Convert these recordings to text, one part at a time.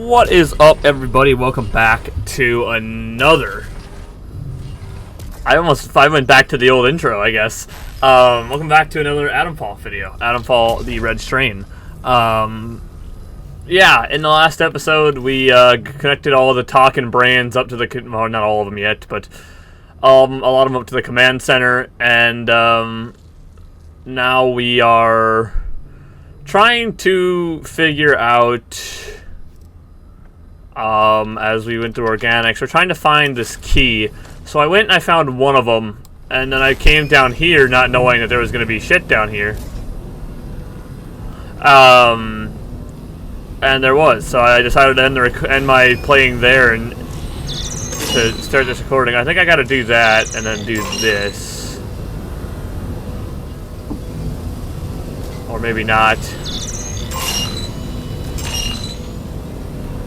What is up, everybody? Welcome back to another... I went back to the old intro, I guess. Welcome back to another Atomfall video. Atomfall, the Red Strain. Yeah, in the last episode, we connected all of the talking brands up to the... Well, not all of them yet, but a lot of them up to the command center. And now we are trying to figure out... as we went through organics, we're trying to find this key. So I went and I found one of them, and then I came down here not knowing that there was going to be shit down here. And there was, so I decided to end my playing there and to start this recording. I think I got to do that and then do this, or maybe not.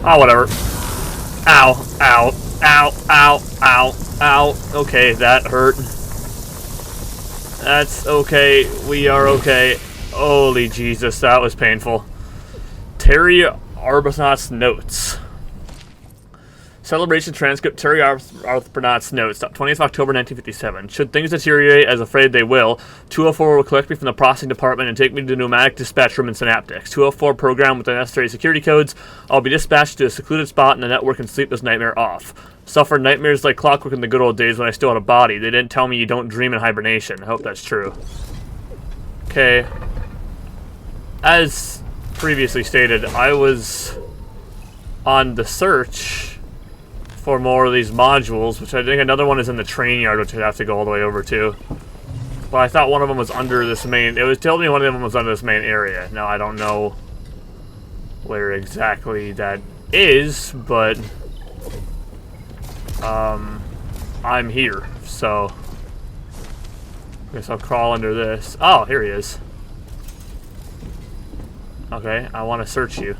Oh, whatever. Ow, ow, ow, ow, ow, ow. Okay, that hurt. That's okay. We are okay. Holy Jesus, that was painful. Terry Arbuthnot's notes. Celebration transcript. Terry Arbuthnot's notes. 20th October 1957. Should things deteriorate, as afraid they will, 204 will collect me from the processing department and take me to the pneumatic dispatch room in Synaptics. 204 program with the necessary security codes. I'll be dispatched to a secluded spot in the network and sleep this nightmare off. Suffered nightmares like clockwork in the good old days when I still had a body. They didn't tell me you don't dream in hibernation. I hope that's true. Okay. As previously stated, I was on the search for more of these modules, which I think another one is in the train yard, which I'd have to go all the way over to. But I thought one of them was under this main... It was telling me one of them was under this main area. Now, I don't know where exactly that is, but... I'm here, so... I guess I'll crawl under this. Oh, here he is. Okay, I want to search you.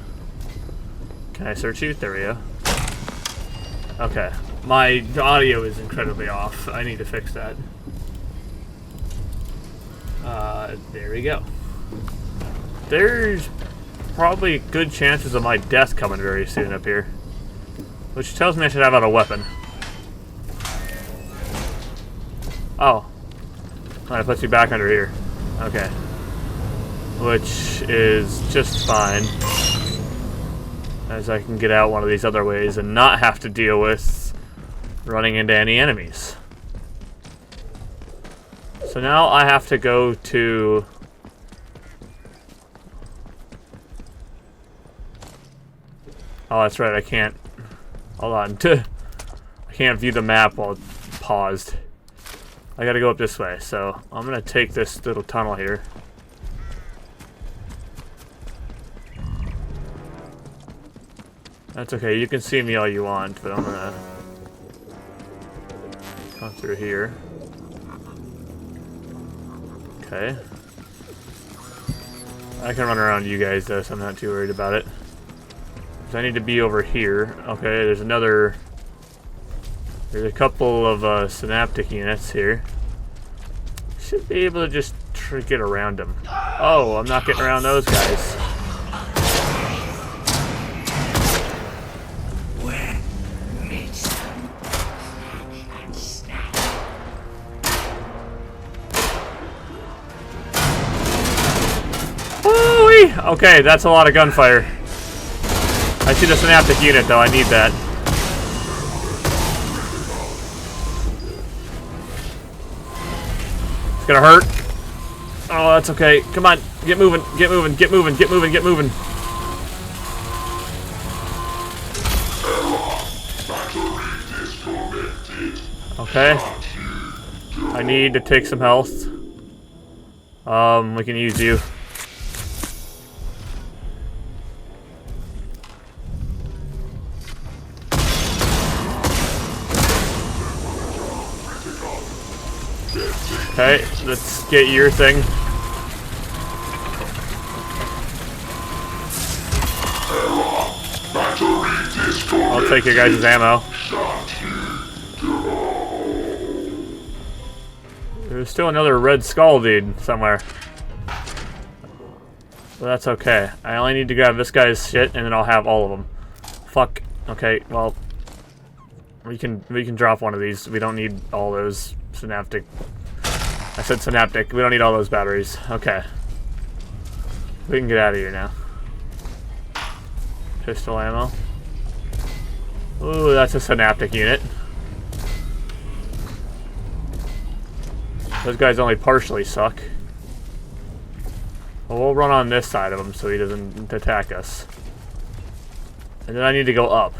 Can I search you? There we go. Okay, my audio is incredibly off. I need to fix that. There we go. There's probably good chances of my death coming very soon up here, which tells me I should have out a weapon. Oh, that puts you back under here. Okay, which is just fine, as I can get out one of these other ways and not have to deal with running into any enemies. So now I have to go to... Oh, that's right, I can't... Hold on. I can't view the map while it's paused. I gotta go up this way, so I'm gonna take this little tunnel here. That's okay, you can see me all you want, but I'm gonna come through here. Okay. I can run around you guys though, so I'm not too worried about it. So I need to be over here. Okay, there's another... There's a couple of synaptic units here. Should be able to just get around them. Oh, I'm not getting around those guys. Okay, that's a lot of gunfire. I see the synaptic unit, though. I need that. It's gonna hurt. Oh, that's okay. Come on. Get moving. Get moving. Get moving. Get moving. Get moving. Okay. I need to take some health. We can use you. Okay, let's get your thing. I'll take your guys' ammo. There's still another Red Skull dude somewhere. But that's okay. I only need to grab this guy's shit and then I'll have all of them. Fuck. Okay, well, we can drop one of these. We don't need all those synaptic. I said synaptic. We don't need all those batteries. Okay. We can get out of here now. Pistol ammo. Ooh, that's a synaptic unit. Those guys only partially suck. Well, we'll run on this side of him so he doesn't attack us. And then I need to go up.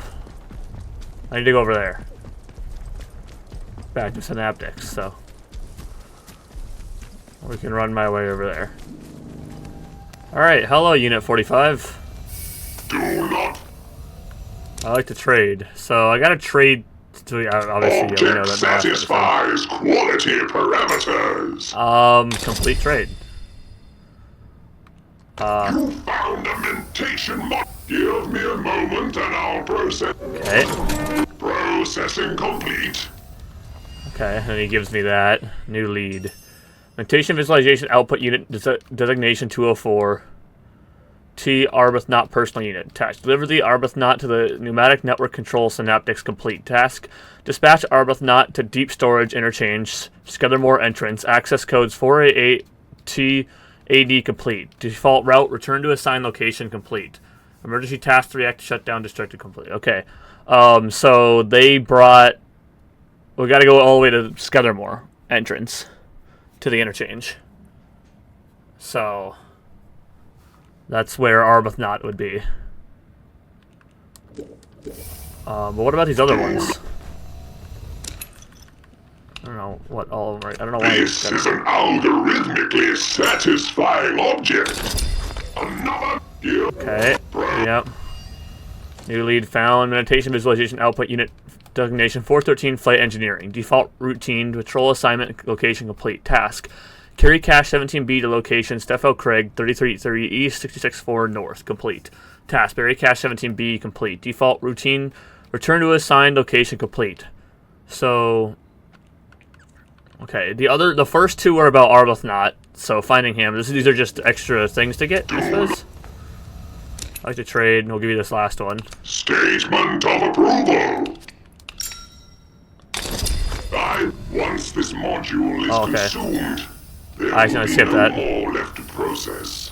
I need to go over there. Back to synaptics, so we can run my way over there. Alright, hello, Unit 45. Do not. I like to trade. So I gotta trade to, obviously, yeah, we know that. Satisfies quality parameters. Complete trade. You found a mentation mod. Give me a moment and I'll process. Okay. Processing complete. Okay, and he gives me that. New lead. Mentation visualization output unit designation 204. T Arbuthnot personal unit. Attached. Deliver the Arbuthnot to the pneumatic network control synaptics complete. Task. Dispatch Arbuthnot to deep storage interchange. Scuddermore entrance. Access codes 488 T AD complete. Default route. Return to assigned location complete. Emergency task 3 act shutdown distracted complete. Okay. So they brought. We got to go all the way to Scuddermore entrance to the interchange. So that's where Arbuthnot would be. But what about these other ones? I don't know what all of them are. I don't know why. This is an algorithmically satisfying object. Another. Okay. Yep. New lead found. Meditation visualization output unit designation 413 flight engineering. Default routine patrol assignment location complete. Task. Carry cache 17B to location Steffel Craig 3330 East 664 North complete. Task. Bury cache 17B complete. Default routine return to assigned location complete. So okay, the first two are about Arbuthnot, so finding him. These are just extra things to get, I suppose. I like to trade, and we'll give you this last one. Statement of approval. Once this module is consumed, there will be no more left to process.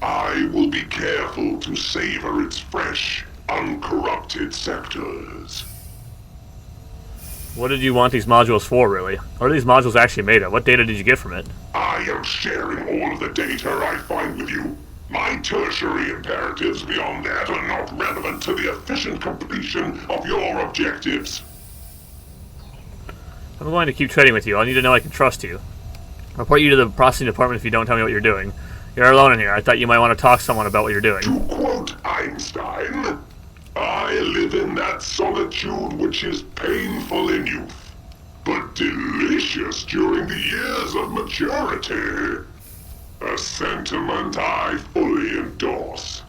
I will be careful to savor its fresh, uncorrupted sectors. What did you want these modules for, really? What are these modules actually made of? What data did you get from it? I am sharing all of the data I find with you. My tertiary imperatives beyond that are not relevant to the efficient completion of your objectives. I'm going to keep trading with you. I need to know I can trust you. I'll report you to the processing department if you don't tell me what you're doing. You're alone in here. I thought you might want to talk to someone about what you're doing. To quote Einstein, I live in that solitude which is painful in youth, but delicious during the years of maturity. A sentiment I fully endorse.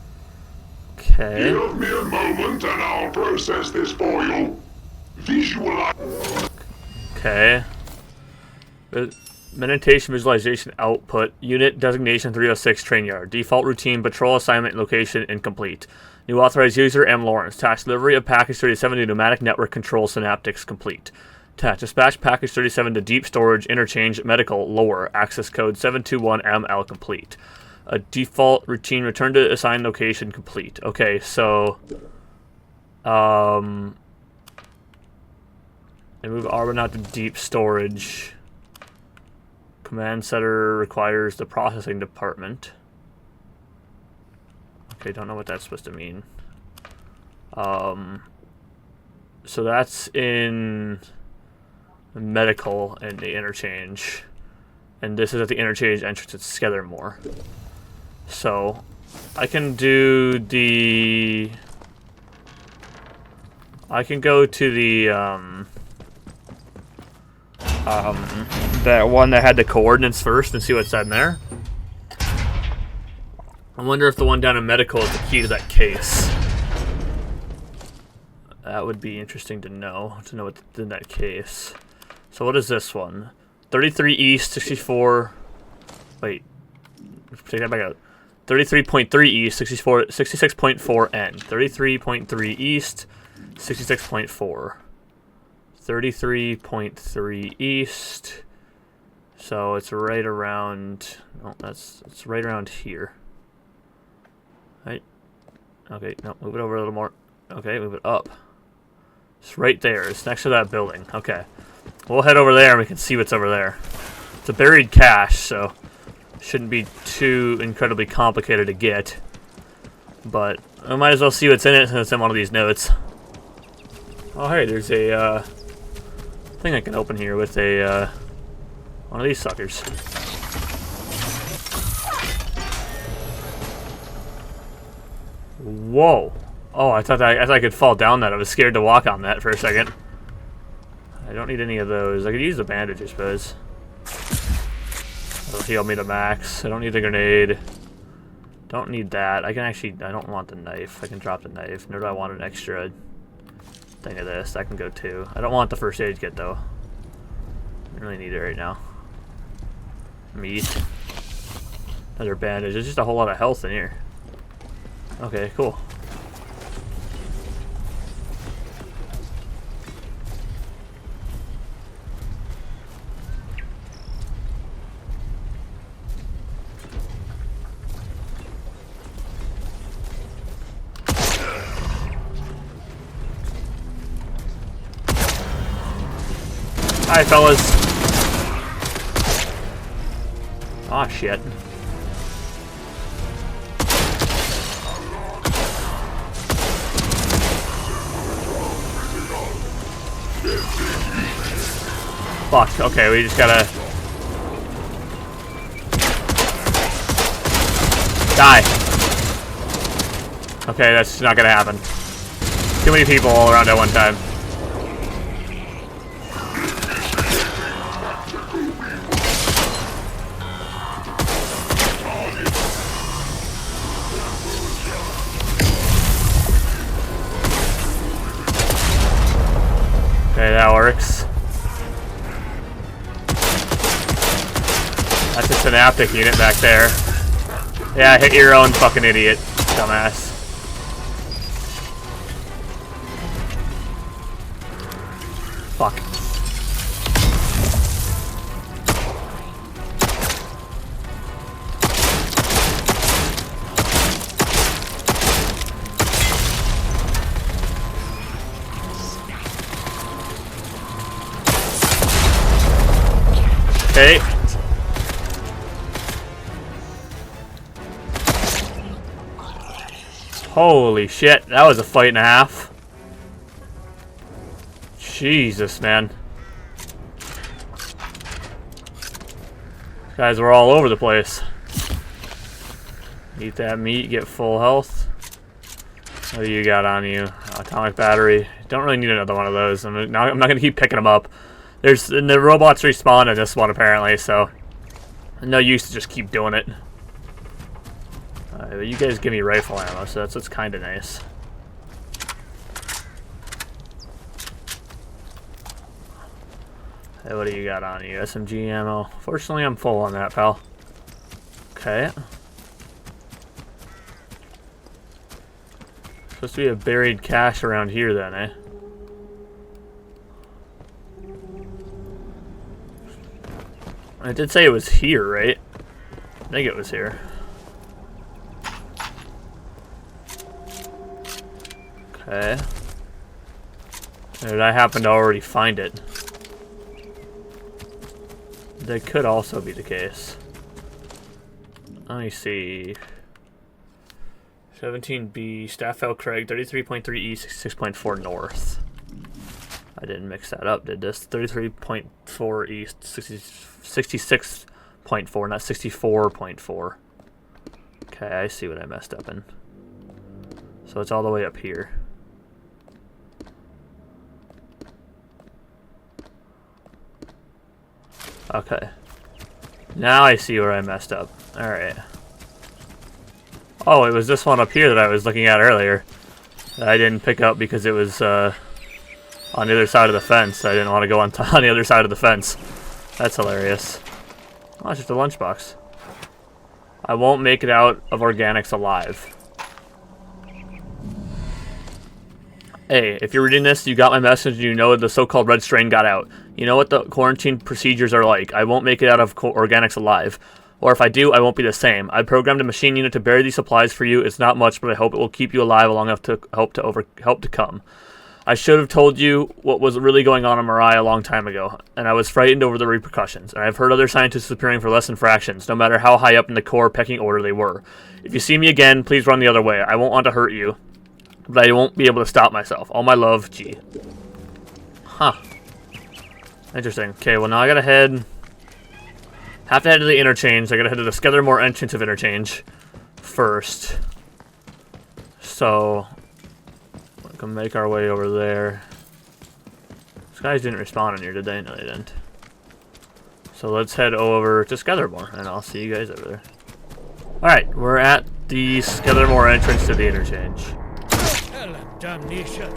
Okay. Give me a moment and I'll process this for you. Visualize. Okay. Meditation visualization output unit designation 306 train yard. Default routine patrol assignment location incomplete. New authorized user M. Lawrence. Task delivery of package 37 to pneumatic network control synaptics complete. Task dispatch package 37 to deep storage interchange medical lower. Access code 721ML complete. A default routine return to assigned location complete. Okay, so and move Arbuthnot to deep storage. Command setter requires the processing department. Okay, don't know what that's supposed to mean. So that's in medical and the interchange. And this is at the interchange entrance at Scuddermore. So I can do the... I can go to the that one that had the coordinates first and see what's in there. I wonder if the one down in medical is the key to that case. That would be interesting to know what's in that case. So what is this one? 33 East, 64... Wait. Take that back out. 33.3 east, 66.4 N. 33.3 east, 66.4. 33.3 east. So it's right around. Oh, it's right around here. Right. Okay. No, move it over a little more. Okay, move it up. It's right there. It's next to that building. Okay. We'll head over there and we can see what's over there. It's a buried cache, so shouldn't be too incredibly complicated to get. But I might as well see what's in it since it's in one of these notes. Oh, hey, there's a thing I can open here with a one of these suckers. Whoa. Oh, I thought I could fall down that. I was scared to walk on that for a second. I don't need any of those. I could use the bandage, I suppose. That'll heal me to max. I don't need the grenade. Don't need that. I don't want the knife. I can drop the knife. Nor do I want an extra thing of this. That can go too. I don't want the first aid kit, though. I really need it right now. Meat. Another bandage. There's just a whole lot of health in here. Okay, cool. Hi, fellas. Aw, shit. Fuck, okay, we just gotta... die. Okay, that's not gonna happen. Too many people all around at one time. Okay, that works. That's a synaptic unit back there. Yeah, hit your own fucking idiot, dumbass. Fuck. Okay. Holy shit, that was a fight and a half. Jesus, man. Guys were all over the place. Eat that meat, get full health. What do you got on you? Atomic battery. Don't really need another one of those. I'm not going to keep picking them up. And the robots respawn in this one apparently, so no use to just keep doing it. You guys give me rifle ammo, so that's what's kind of nice. Hey, what do you got on you? SMG ammo. Fortunately, I'm full on that, pal. Okay. Supposed to be a buried cache around here, then, eh? I did say it was here, right? I think it was here. Okay. Did I happen to already find it? That could also be the case. Let me see. 17B, Staffel Craig, 33.3 east, 66.4 north. I didn't mix that up, did this? 33.4 east, 66.4, not 64.4. Okay, I see what I messed up in. So it's all the way up here. Okay. Now I see where I messed up. Alright. Oh, it was this one up here that I was looking at earlier. That I didn't pick up because it was on the other side of the fence. I didn't want to go on the other side of the fence. That's hilarious. Oh, it's just a lunchbox. I won't make it out of organics alive. Hey, if you're reading this, you got my message and you know the so-called red strain got out. You know what the quarantine procedures are like. I won't make it out of organics alive. Or if I do, I won't be the same. I programmed a machine unit to bury these supplies for you. It's not much, but I hope it will keep you alive long enough to help to come. I should have told you what was really going on in Mariah a long time ago, and I was frightened over the repercussions. And I've heard other scientists disappearing for less than fractions, no matter how high up in the core pecking order they were. If you see me again, please run the other way. I won't want to hurt you, but I won't be able to stop myself. All my love, G. Huh. Interesting. Okay, well now I gotta head... Have to head to the interchange. I gotta head to the Skethermore entrance of interchange first. So... we can make our way over there. These guys didn't respawn in here, did they? No, they didn't. So let's head over to Skethermore, and I'll see you guys over there. Alright, we're at the Skethermore entrance to the interchange. Hell and damnation.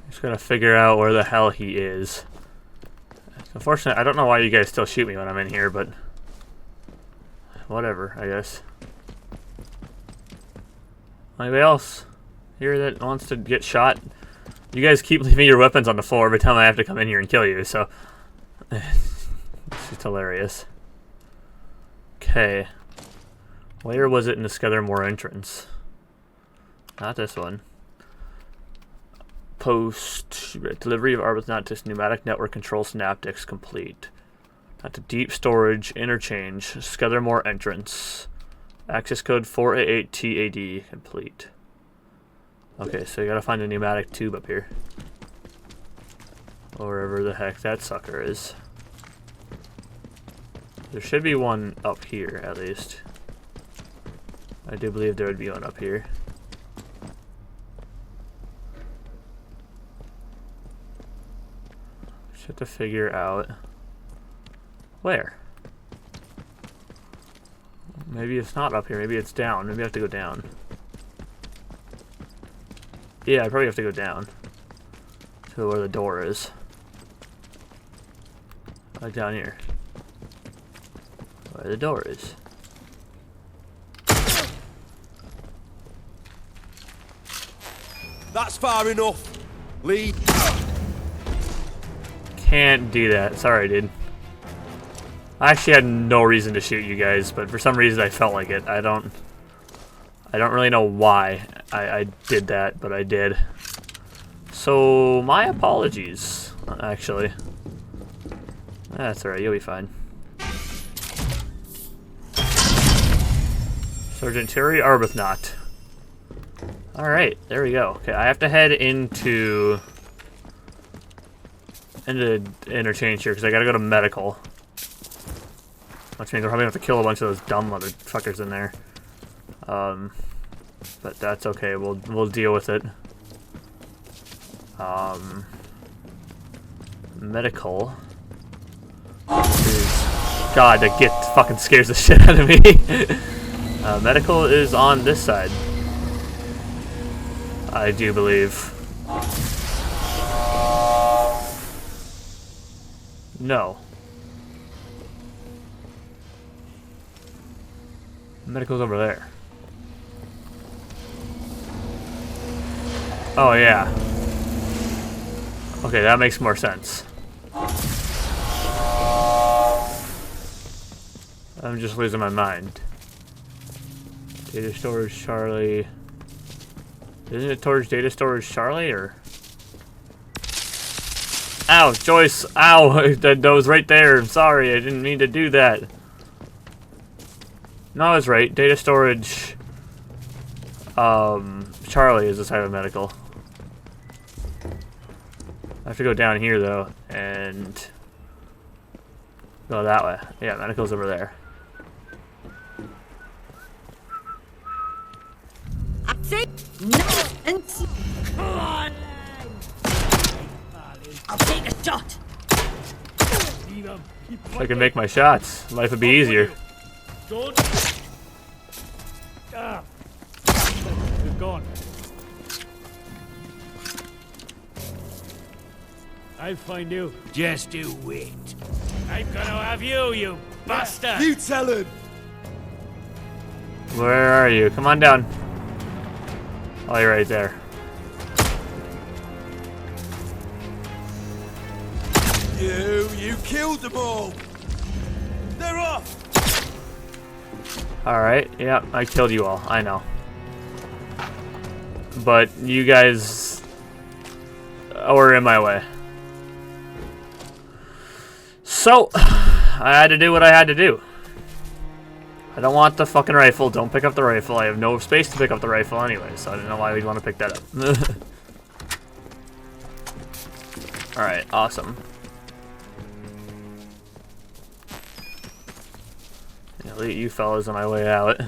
Just gotta figure out where the hell he is. Unfortunately, I don't know why you guys still shoot me when I'm in here, but... whatever, I guess. Anybody else here that wants to get shot? You guys keep leaving your weapons on the floor every time I have to come in here and kill you, so... it's just hilarious. Okay. Where was it in the Skethermore entrance? Not this one. Post delivery of Arbithnot to pneumatic network control synaptics complete. At the deep storage interchange, Skethermore entrance. Access code 488TAD complete. Okay, so you gotta find a pneumatic tube up here. Or wherever the heck that sucker is. There should be one up here, at least. I do believe there would be one up here. Just have to figure out where. Maybe it's not up here, maybe it's down. Maybe I have to go down. Yeah, I probably have to go down to where the door is. Like down here. Where the door is. That's far enough. Lead. Can't do that. Sorry, dude. I actually had no reason to shoot you guys, but for some reason I felt like it. I don't really know why I did that, but I did. So, my apologies, actually. That's alright, you'll be fine. Sergeant Terry Arbithnot. Alright, there we go. Okay, I have to head into interchange here, because I gotta go to medical. Which means we're probably gonna have to kill a bunch of those dumb motherfuckers in there. But that's okay. We'll deal with it. Medical. God, that get fucking scares the shit out of me. Medical is on this side. I do believe. No. Medical's over there. Oh, yeah. Okay, that makes more sense. I'm just losing my mind. Data storage Charlie. Isn't it towards data storage Charlie, or? Ow, Joyce! Ow! That was right there. I'm sorry, I didn't mean to do that. No, I was right. Data storage Charlie is the side of medical. I have to go down here though and go that way. Yeah, medical's over there. No, and come on. I'll take a shot. If I could make my shots, life would be easier. Good. Ah. He's gone. I'll find you. Just you wait. I'm gonna have you, you bastard! You tell him! Where are you? Come on down. Oh, you're right there. You killed them all! They're off! Alright, yeah, I killed you all. I know. But you guys were in my way. So, I had to do what I had to do. I don't want the fucking rifle. Don't pick up the rifle. I have no space to pick up the rifle anyway, so I don't know why we'd want to pick that up. Alright, awesome. I'll leave you fellas on my way out.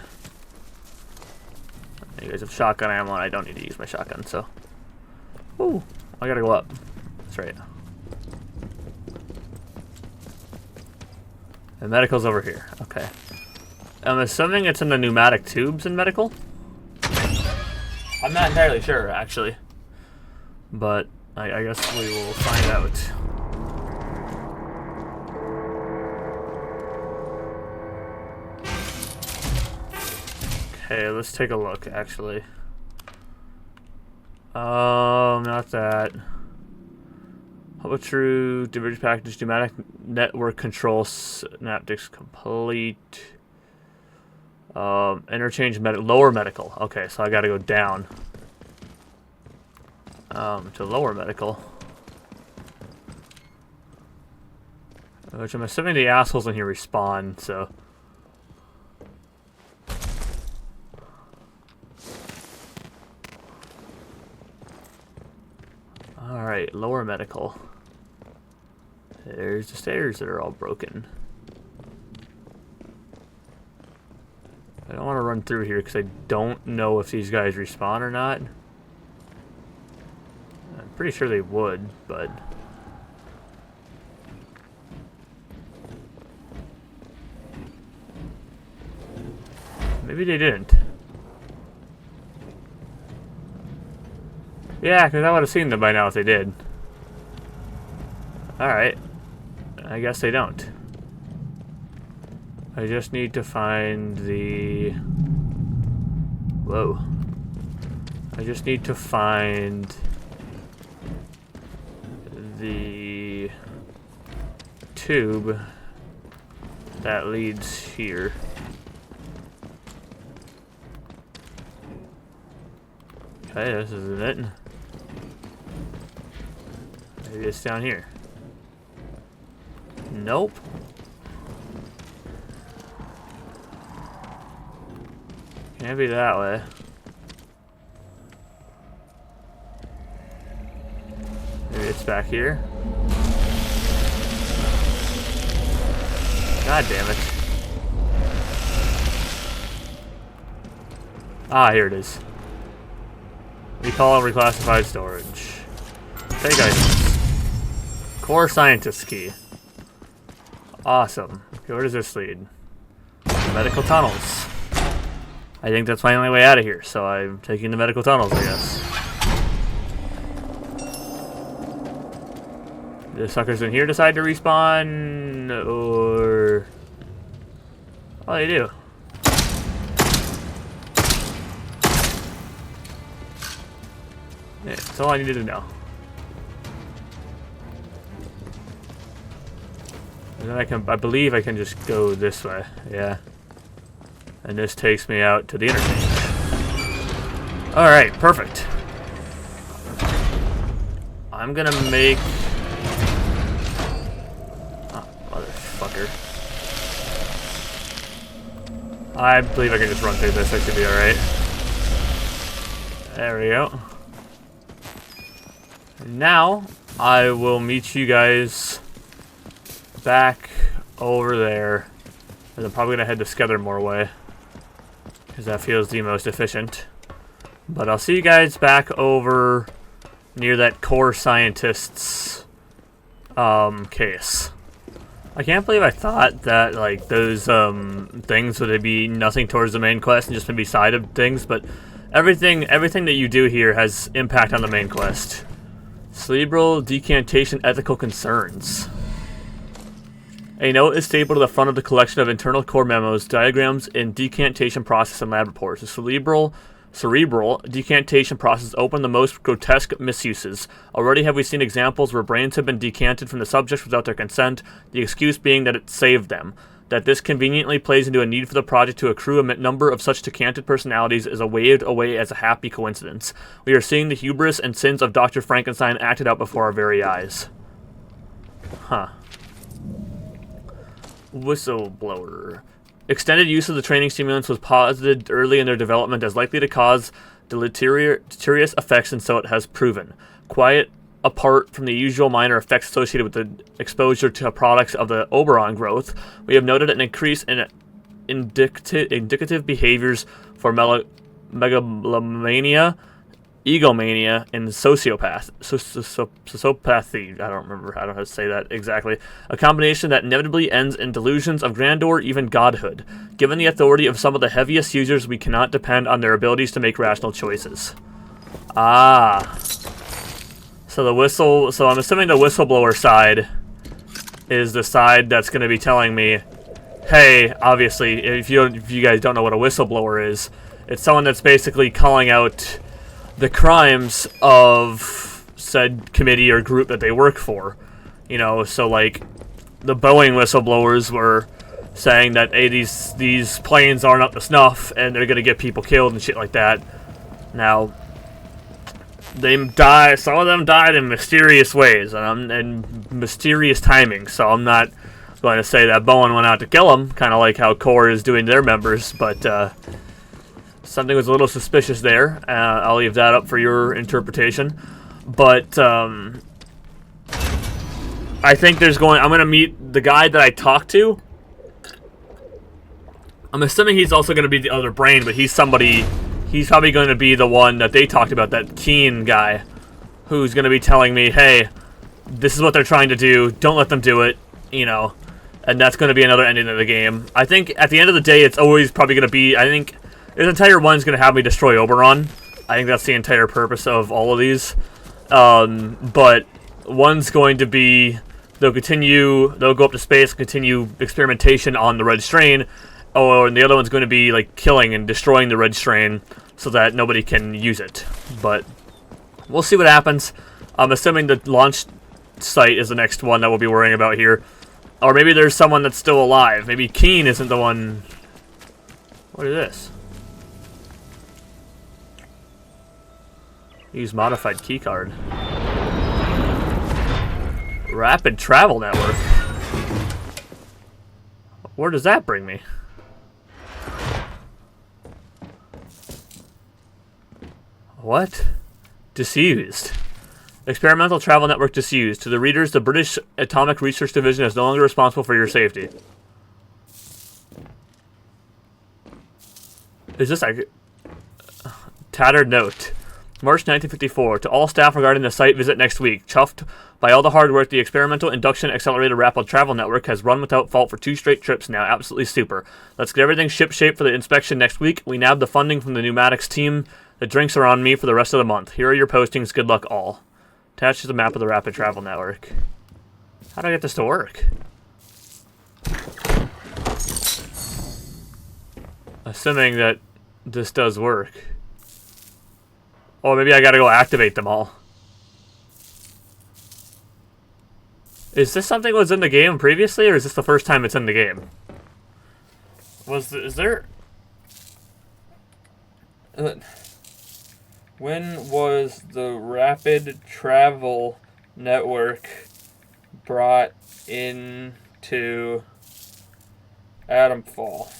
You guys have shotgun ammo, and I don't need to use my shotgun, so... Ooh, I gotta go up. That's right. The medical's over here. Okay. I'm assuming it's in the pneumatic tubes in medical? I'm not entirely sure, actually. But I guess we will find out. Okay, let's take a look, actually. Not that. Public true, diverge package, pneumatic network control, synaptics complete. Interchange lower medical. Okay, so I gotta go down. To lower medical. Which I'm assuming the assholes in here respawn, so. Alright, lower medical. There's the stairs that are all broken. I don't want to run through here because I don't know if these guys respawn or not. I'm pretty sure they would, but... maybe they didn't. Yeah, because I would have seen them by now if they did. Alright. I guess they don't. I just need to find the... whoa. I just need to find the tube that leads here. Okay, this isn't it. Maybe it's down here. Nope. Can't be that way. Maybe it's back here. God damn it. Ah, here it is. Recall reclassified storage. Take items. Core scientist key. Awesome. Okay, where does this lead? Medical tunnels. I think that's my only way out of here, so I'm taking the medical tunnels, I guess. The suckers in here decide to respawn, or... oh, they do. Yeah, that's all I needed to know. And then I believe I can just go this way, yeah. And this takes me out to the interchange. Alright, perfect. I'm gonna make... oh, motherfucker. I believe I can just run through this, I should be alright. There we go. Now, I will meet you guys back over there. And I'm probably gonna head to Skethermore way, because that feels the most efficient. But I'll see you guys back over near that core scientist's case. I can't believe I thought that like those things would be nothing towards the main quest and just maybe side of things, but everything that you do here has impact on the main quest. Cerebral decantation ethical concerns. A note is stapled to the front of the collection of internal core memos, diagrams, and decantation process and lab reports. The cerebral decantation process opened the most grotesque misuses. Already have we seen examples where brains have been decanted from the subjects without their consent, the excuse being that it saved them. That this conveniently plays into a need for the project to accrue a number of such decanted personalities is waved away as a happy coincidence. We are seeing the hubris and sins of Dr. Frankenstein acted out before our very eyes. Huh. Whistleblower. Extended use of the training stimulants was posited early in their development as likely to cause deleterious effects, and so it has proven. Quiet apart from the usual minor effects associated with the exposure to products of the Oberon growth, we have noted an increase in indicative behaviors for megalomania, egomania, and sociopathy. I don't remember how to say that exactly. A combination that inevitably ends in delusions of grandeur, even godhood. Given the authority of some of the heaviest users, we cannot depend on their abilities to make rational choices. Ah. So I'm assuming the whistleblower side is the side that's going to be telling me, hey, obviously, if you guys don't know what a whistleblower is, it's someone that's basically calling out the crimes of said committee or group that they work for. You know, so like the Boeing whistleblowers were saying that, hey, these planes aren't up to snuff and they're gonna get people killed and shit like that. Now, some of them died in mysterious ways and mysterious timing, so I'm not going to say that Boeing went out to kill them, kind of like how Core is doing their members, but something was a little suspicious there. I'll leave that up for your interpretation. But I think I'm going to meet the guy that I talked to. I'm assuming he's also going to be the other brain, but he's probably going to be the one that they talked about, that Keen guy, who's going to be telling me, hey, this is what they're trying to do, don't let them do it, you know, and that's going to be another ending of the game. I think at the end of the day, it's always probably going to be, I think this entire one's going to have me destroy Oberon. I think that's the entire purpose of all of these. But one's going to be, they'll go up to space, continue experimentation on the red strain, and the other one's going to be like killing and destroying the red strain so that nobody can use it. But we'll see what happens. I'm assuming the launch site is the next one that we'll be worrying about here. Or maybe there's someone that's still alive. Maybe Keen isn't the one. What is this? Use modified keycard. Rapid travel network. Where does that bring me? What? Disused. Experimental travel network disused. To the readers, the British Atomic Research Division is no longer responsible for your safety. Is this like tattered note? March 1954. To all staff regarding the site visit next week. Chuffed by all the hard work, the Experimental Induction Accelerated Rapid Travel Network has run without fault for 2 straight trips now. Absolutely super. Let's get everything ship-shape for the inspection next week. We nabbed the funding from the pneumatics team. The drinks are on me for the rest of the month. Here are your postings. Good luck all. Attached to the map of the Rapid Travel Network. How do I get this to work? Assuming that this does work. Oh, maybe I gotta go activate them all. Is this something that was in the game previously, or is this the first time it's in the game? Is there... When was the Rapid Travel Network brought into Atomfall?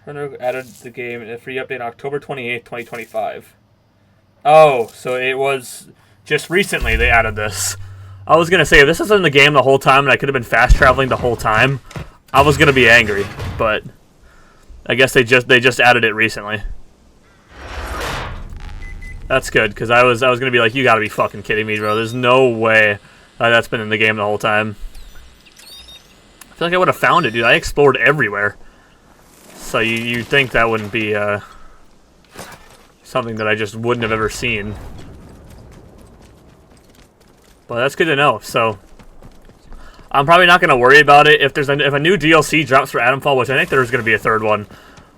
Added the game in a free update on October 28th, 2025. Oh, so it was just recently they added this. I was going to say, if this was in the game the whole time and I could have been fast traveling the whole time, I was going to be angry, but I guess they just added it recently. That's good, because I was going to be like, you got to be fucking kidding me, bro. There's no way that's been in the game the whole time. I feel like I would have found it, dude. I explored everywhere. So you think that wouldn't be something something that I just wouldn't have ever seen. But that's good to know. So I'm probably not going to worry about it if a new DLC drops for Atomfall, which I think there's going to be a third one.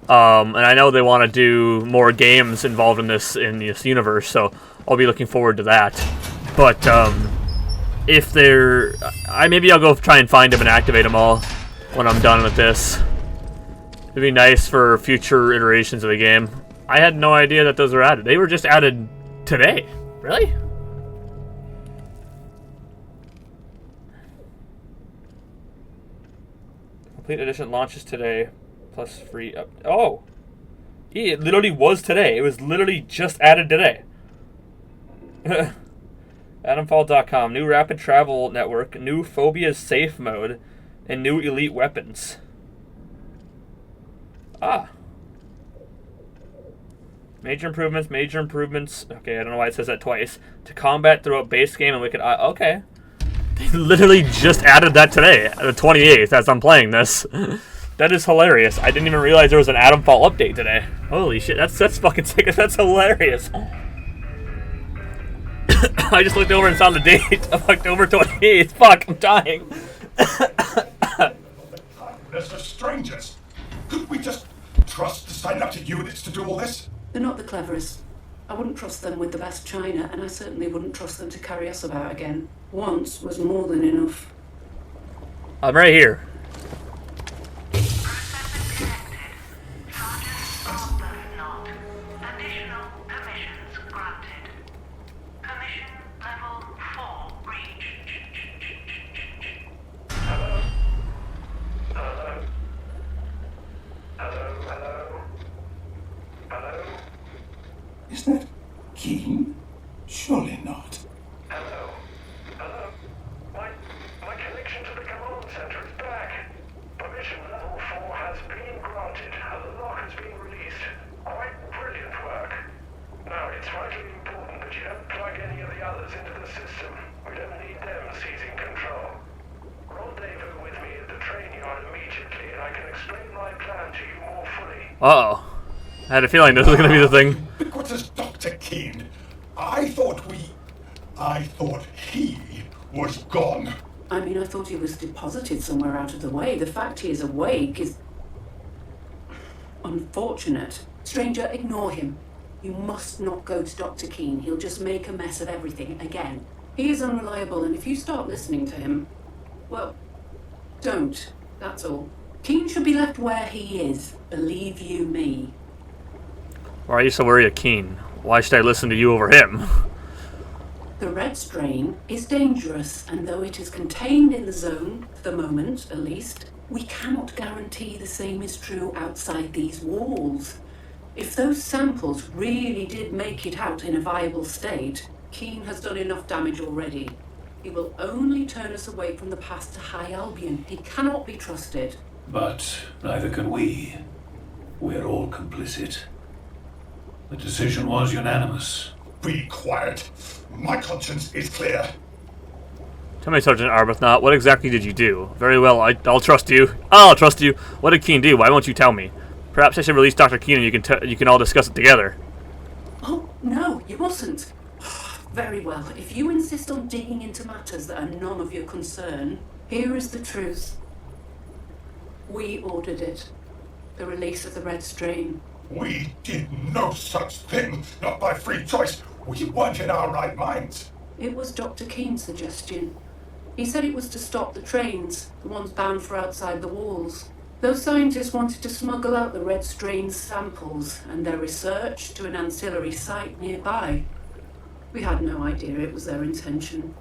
And I know they want to do more games involved in this universe, so I'll be looking forward to that. But if maybe I'll go try and find them and activate them all when I'm done with this. It'd be nice for future iterations of the game. I had no idea that those were added. They were just added today. Really? Complete edition launches today, plus free up. Oh! It literally was today. It was literally just added today. Atomfall.com. New rapid travel network, new phobias safe mode, and new elite weapons. Ah. Major improvements. Okay, I don't know why it says that twice. To combat throughout base game and wicked. Okay. They literally just added that today, the 28th, as I'm playing this. That is hilarious. I didn't even realize there was an Atomfall update today. Holy shit, that's fucking sick. That's hilarious. I just looked over and saw the date of October 28th. Fuck, I'm dying. As for strangers, could we just trust the synaptic units to do all this? They're not the cleverest. I wouldn't trust them with the best china, and I certainly wouldn't trust them to carry us about again. Once was more than enough. I'm right here. Is that Keen? Surely not. Hello. My connection to the command center is back. Permission level 4 has been granted, and the lock has been released. Quite brilliant work. Now, it's vitally important that you don't plug any of the others into the system. We don't need them seizing control. Rendezvous with me at the train yard immediately, and I can explain my plan to you more fully. Uh-oh. I had a feeling this was going to be the thing. But what is Dr. Keen? I thought he was gone. I mean, I thought he was deposited somewhere out of the way. The fact he is awake is unfortunate. Stranger, ignore him. You must not go to Dr. Keen. He'll just make a mess of everything again. He is unreliable, and if you start listening to him, well, don't. That's all. Keen should be left where he is. Believe you me. Why are you so worried of Keen? Why should I listen to you over him? The red strain is dangerous, and though it is contained in the zone, for the moment at least, we cannot guarantee the same is true outside these walls. If those samples really did make it out in a viable state, Keen has done enough damage already. He will only turn us away from the path to High Albion. He cannot be trusted. But neither can we. We're all complicit. The decision was unanimous. Be quiet. My conscience is clear. Tell me, Sergeant Arbuthnot, what exactly did you do? Very well, I'll trust you. I'll trust you. What did Keen do? Why won't you tell me? Perhaps I should release Dr. Keen and you can all discuss it together. Oh, no, you mustn't. Very well. If you insist on digging into matters that are none of your concern, here is the truth. We ordered it. The release of the red strain. We did no such thing, not by free choice. We weren't in our right minds. It was Dr. Keen's suggestion. He said it was to stop the trains, the ones bound for outside the walls. Those scientists wanted to smuggle out the red strain samples and their research to an ancillary site nearby. We had no idea it was their intention.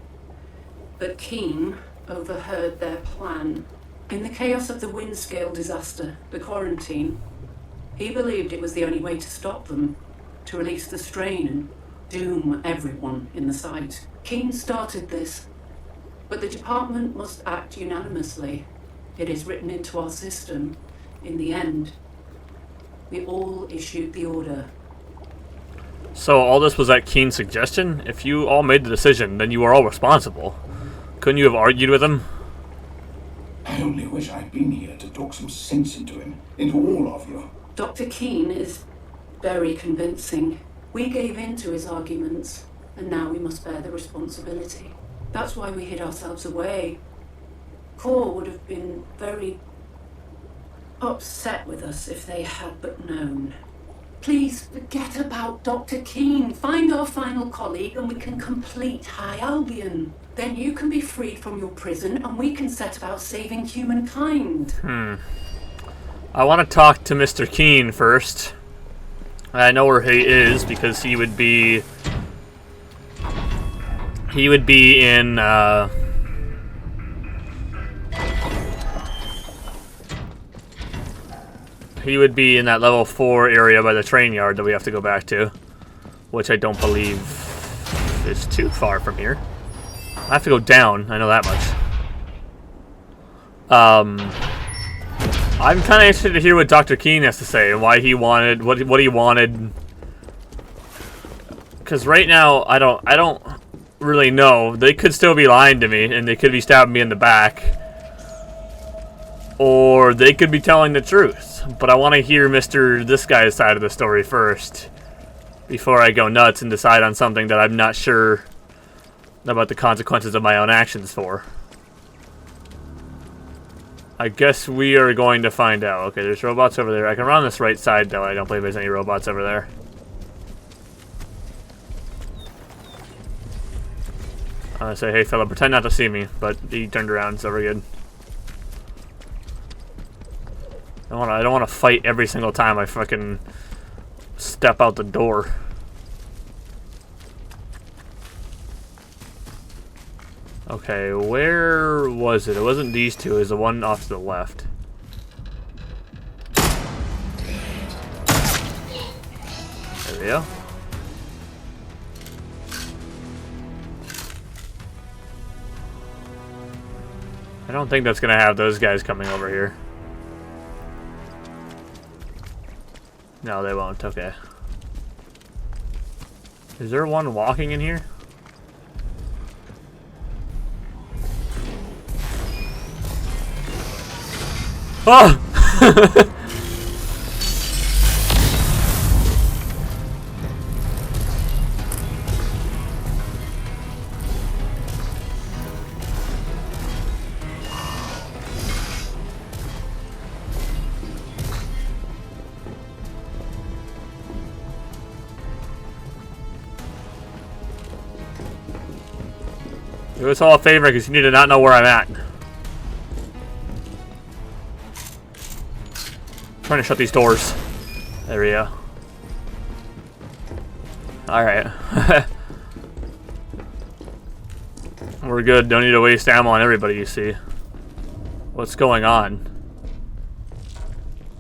But Keen overheard their plan. In the chaos of the Windscale disaster, the quarantine, he believed it was the only way to stop them, to release the strain and doom everyone in the site. Keen started this, but the department must act unanimously. It is written into our system. In the end, we all issued the order. So all this was at Keen's suggestion? If you all made the decision, then you were all responsible. Couldn't you have argued with him? I only wish I'd been here to talk some sense into him, into all of you. Dr. Keen is very convincing. We gave in to his arguments, and now we must bear the responsibility. That's why we hid ourselves away. Core would have been very upset with us if they had but known. Please forget about Dr. Keene. Find our final colleague and we can complete High Albion. Then you can be freed from your prison and we can set about saving humankind. I want to talk to Mr. Keene first. I know where he is because he would be in he would be in that level 4 area by the train yard that we have to go back to, which I don't believe is too far from here. I have to go down, I know that much. I'm kind of interested to hear what Dr. Keene has to say and why he wanted what he wanted. Because right now I don't really know. They could still be lying to me and they could be stabbing me in the back, or they could be telling the truth. But I want to hear this guy's side of the story first before I go nuts and decide on something that I'm not sure about the consequences of my own actions for. I guess we are going to find out. Okay, there's robots over there. I can run on this right side, though. I don't believe there's any robots over there. I'm gonna say, hey, fella, pretend not to see me. But he turned around, so we're good. I don't want to fight every single time I fucking step out the door. Okay, where was it? It wasn't these two. It was the one off to the left. There we go. I don't think that's gonna have those guys coming over here. No, they won't. Okay. Is there one walking in here? Oh! Do us all a favor because you need to not know where I'm at. Trying to shut these doors. There we go. Alright. We're good. Don't need to waste ammo on everybody, you see. What's going on?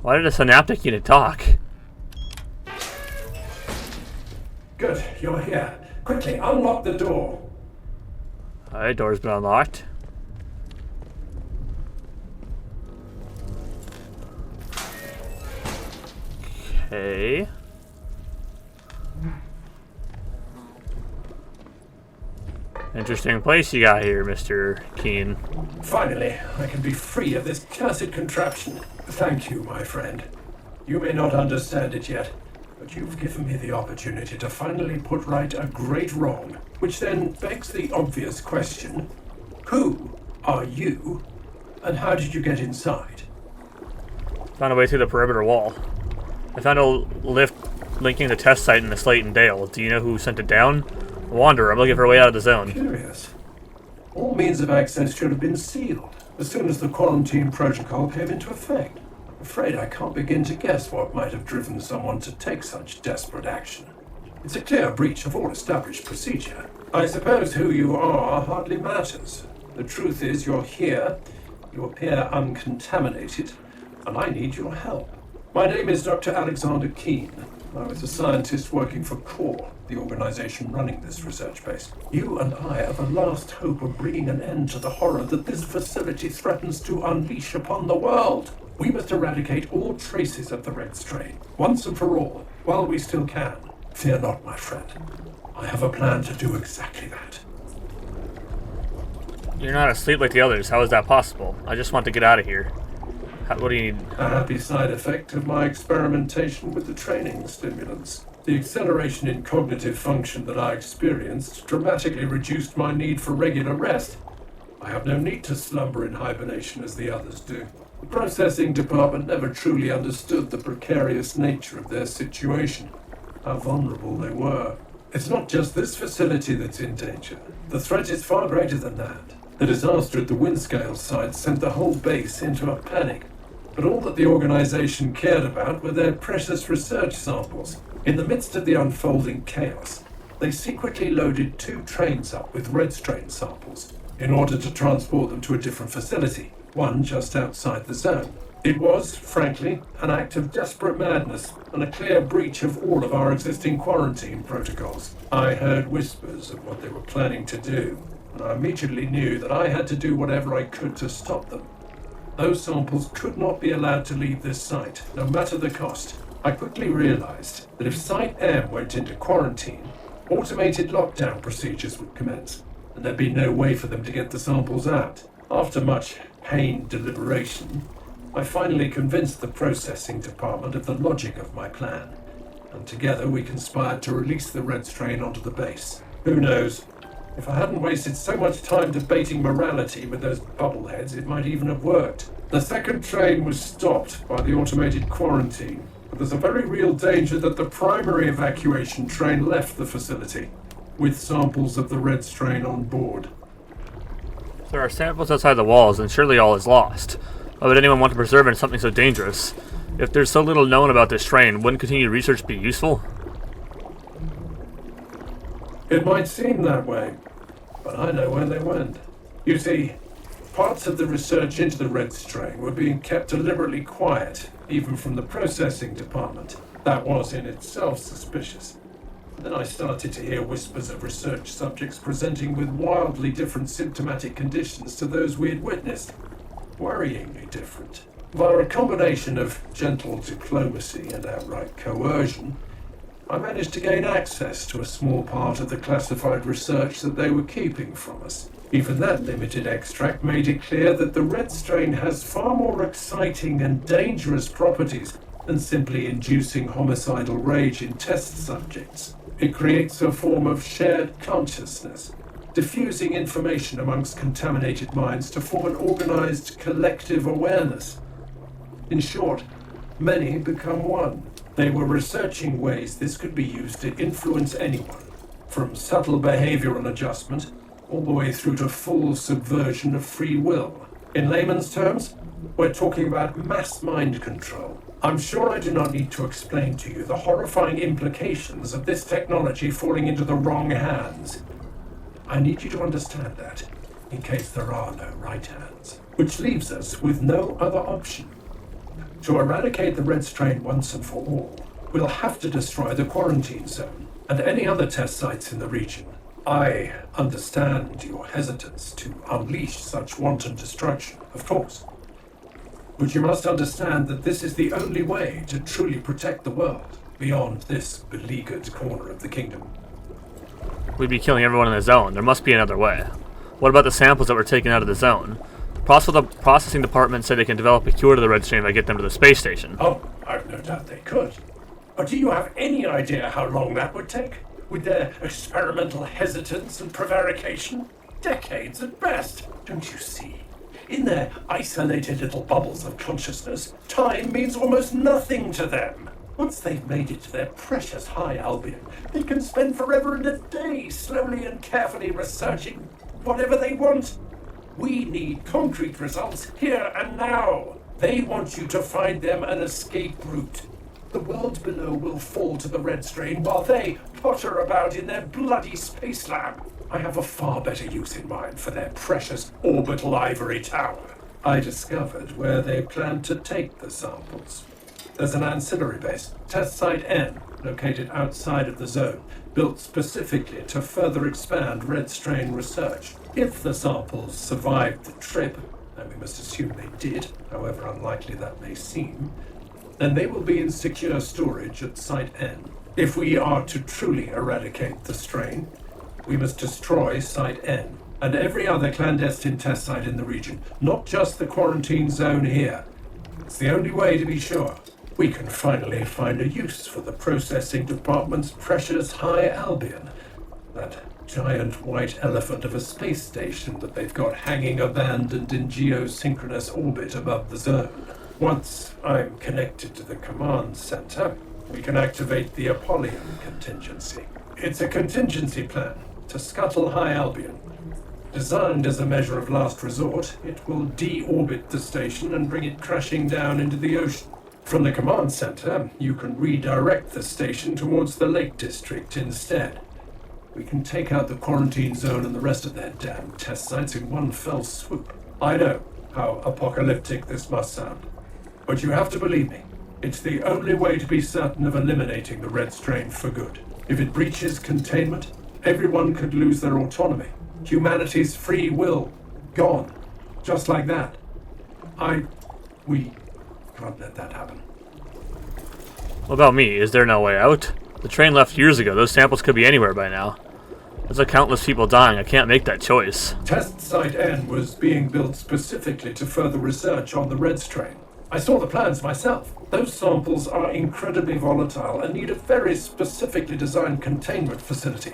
Why did a synaptic unit talk? Good, you're here. Quickly, unlock the door. Alright, door's been unlocked. Okay. Interesting place you got here, Mr. Keene. Finally, I can be free of this cursed contraption. Thank you, my friend. You may not understand it yet, but you've given me the opportunity to finally put right a great wrong, which then begs the obvious question: who are you, and how did you get inside? Found a way through the perimeter wall. I found a lift linking the test site in the Slayton Dale. Do you know who sent it down? Wanderer, I'm looking for a way out of the zone. Curious. All means of access should have been sealed as soon as the quarantine protocol came into effect. I'm afraid I can't begin to guess what might have driven someone to take such desperate action. It's a clear breach of all established procedure. I suppose who you are hardly matters. The truth is you're here, you appear uncontaminated, and I need your help. My name is Dr. Alexander Keene. I was a scientist working for Core, the organization running this research base. You and I are the last hope of bringing an end to the horror that this facility threatens to unleash upon the world. We must eradicate all traces of the Red Strain, once and for all, while we still can. Fear not, my friend. I have a plan to do exactly that. You're not asleep like the others. How is that possible? I just want to get out of here. What do you need? A happy side effect of my experimentation with the training stimulants. The acceleration in cognitive function that I experienced dramatically reduced my need for regular rest. I have no need to slumber in hibernation as the others do. The processing department never truly understood the precarious nature of their situation, how vulnerable they were. It's not just this facility that's in danger. The threat is far greater than that. The disaster at the Windscale site sent the whole base into a panic. But all that the organization cared about were their precious research samples. In the midst of the unfolding chaos, they secretly loaded 2 trains up with red strain samples in order to transport them to a different facility, one just outside the zone. It was, frankly, an act of desperate madness and a clear breach of all of our existing quarantine protocols. I heard whispers of what they were planning to do, and I immediately knew that I had to do whatever I could to stop them. Those samples could not be allowed to leave this site, no matter the cost. I quickly realized that if Site M went into quarantine, automated lockdown procedures would commence, and there'd be no way for them to get the samples out. After much pained deliberation, I finally convinced the processing department of the logic of my plan, and together we conspired to release the red strain onto the base. Who knows? If I hadn't wasted so much time debating morality with those bubbleheads, it might even have worked. The second train was stopped by the automated quarantine, but there's a very real danger that the primary evacuation train left the facility, with samples of the red strain on board. If there are samples outside the walls, then surely all is lost. Why would anyone want to preserve it in something so dangerous? If there's so little known about this strain, wouldn't continued research be useful? It might seem that way, but I know where they went. You see, parts of the research into the red strain were being kept deliberately quiet, even from the processing department. That was in itself suspicious. Then I started to hear whispers of research subjects presenting with wildly different symptomatic conditions to those we had witnessed. Worryingly different. Via a combination of gentle diplomacy and outright coercion, I managed to gain access to a small part of the classified research that they were keeping from us. Even that limited extract made it clear that the red strain has far more exciting and dangerous properties than simply inducing homicidal rage in test subjects. It creates a form of shared consciousness, diffusing information amongst contaminated minds to form an organized collective awareness. In short, many become one. They were researching ways this could be used to influence anyone, from subtle behavioral adjustment all the way through to full subversion of free will. In layman's terms, we're talking about mass mind control. I'm sure I do not need to explain to you the horrifying implications of this technology falling into the wrong hands. I need you to understand that, in case there are no right hands. Which leaves us with no other option. To eradicate the red strain once and for all, we'll have to destroy the quarantine zone and any other test sites in the region. I understand your hesitance to unleash such wanton destruction, of course. But you must understand that this is the only way to truly protect the world beyond this beleaguered corner of the kingdom. We'd be killing everyone in the zone. There must be another way. What about the samples that were taken out of the zone? The processing department said they can develop a cure to the red strain if I get them to the space station. Oh, I've no doubt they could. But do you have any idea how long that would take? With their experimental hesitance and prevarication? Decades at best, don't you see? In their isolated little bubbles of consciousness, time means almost nothing to them. Once they've made it to their precious high Albion, they can spend forever and a day slowly and carefully researching whatever they want. We need concrete results here and now. They want you to find them an escape route. The world below will fall to the red strain while they potter about in their bloody space lab. I have a far better use in mind for their precious orbital ivory tower. I discovered where they plan to take the samples. There's an ancillary base, Test Site N, located outside of the zone, built specifically to further expand red strain research. If the samples survived the trip, and we must assume they did, however unlikely that may seem, then they will be in secure storage at Site N. If we are to truly eradicate the strain, we must destroy Site N and every other clandestine test site in the region, not just the quarantine zone here. It's the only way to be sure. we can finally find a use for the processing department's precious High Albion. That giant white elephant of a space station that they've got hanging abandoned in geosynchronous orbit above the zone. Once I'm connected to the command center, we can activate the Apollyon contingency. It's a contingency plan to scuttle High Albion. Designed as a measure of last resort, it will deorbit the station and bring it crashing down into the ocean. From the command center, you can redirect the station towards the Lake District instead. We can take out the quarantine zone and the rest of their damn test sites in one fell swoop. I know how apocalyptic this must sound, but you have to believe me. It's the only way to be certain of eliminating the red strain for good. If it breaches containment, everyone could lose their autonomy. Humanity's free will, gone. Just like that. We can't let that happen. What about me? Is there no way out? The train left years ago. Those samples could be anywhere by now. There's countless people dying. I can't make that choice. Test Site N was being built specifically to further research on the red strain. I saw the plans myself. Those samples are incredibly volatile and need a very specifically designed containment facility.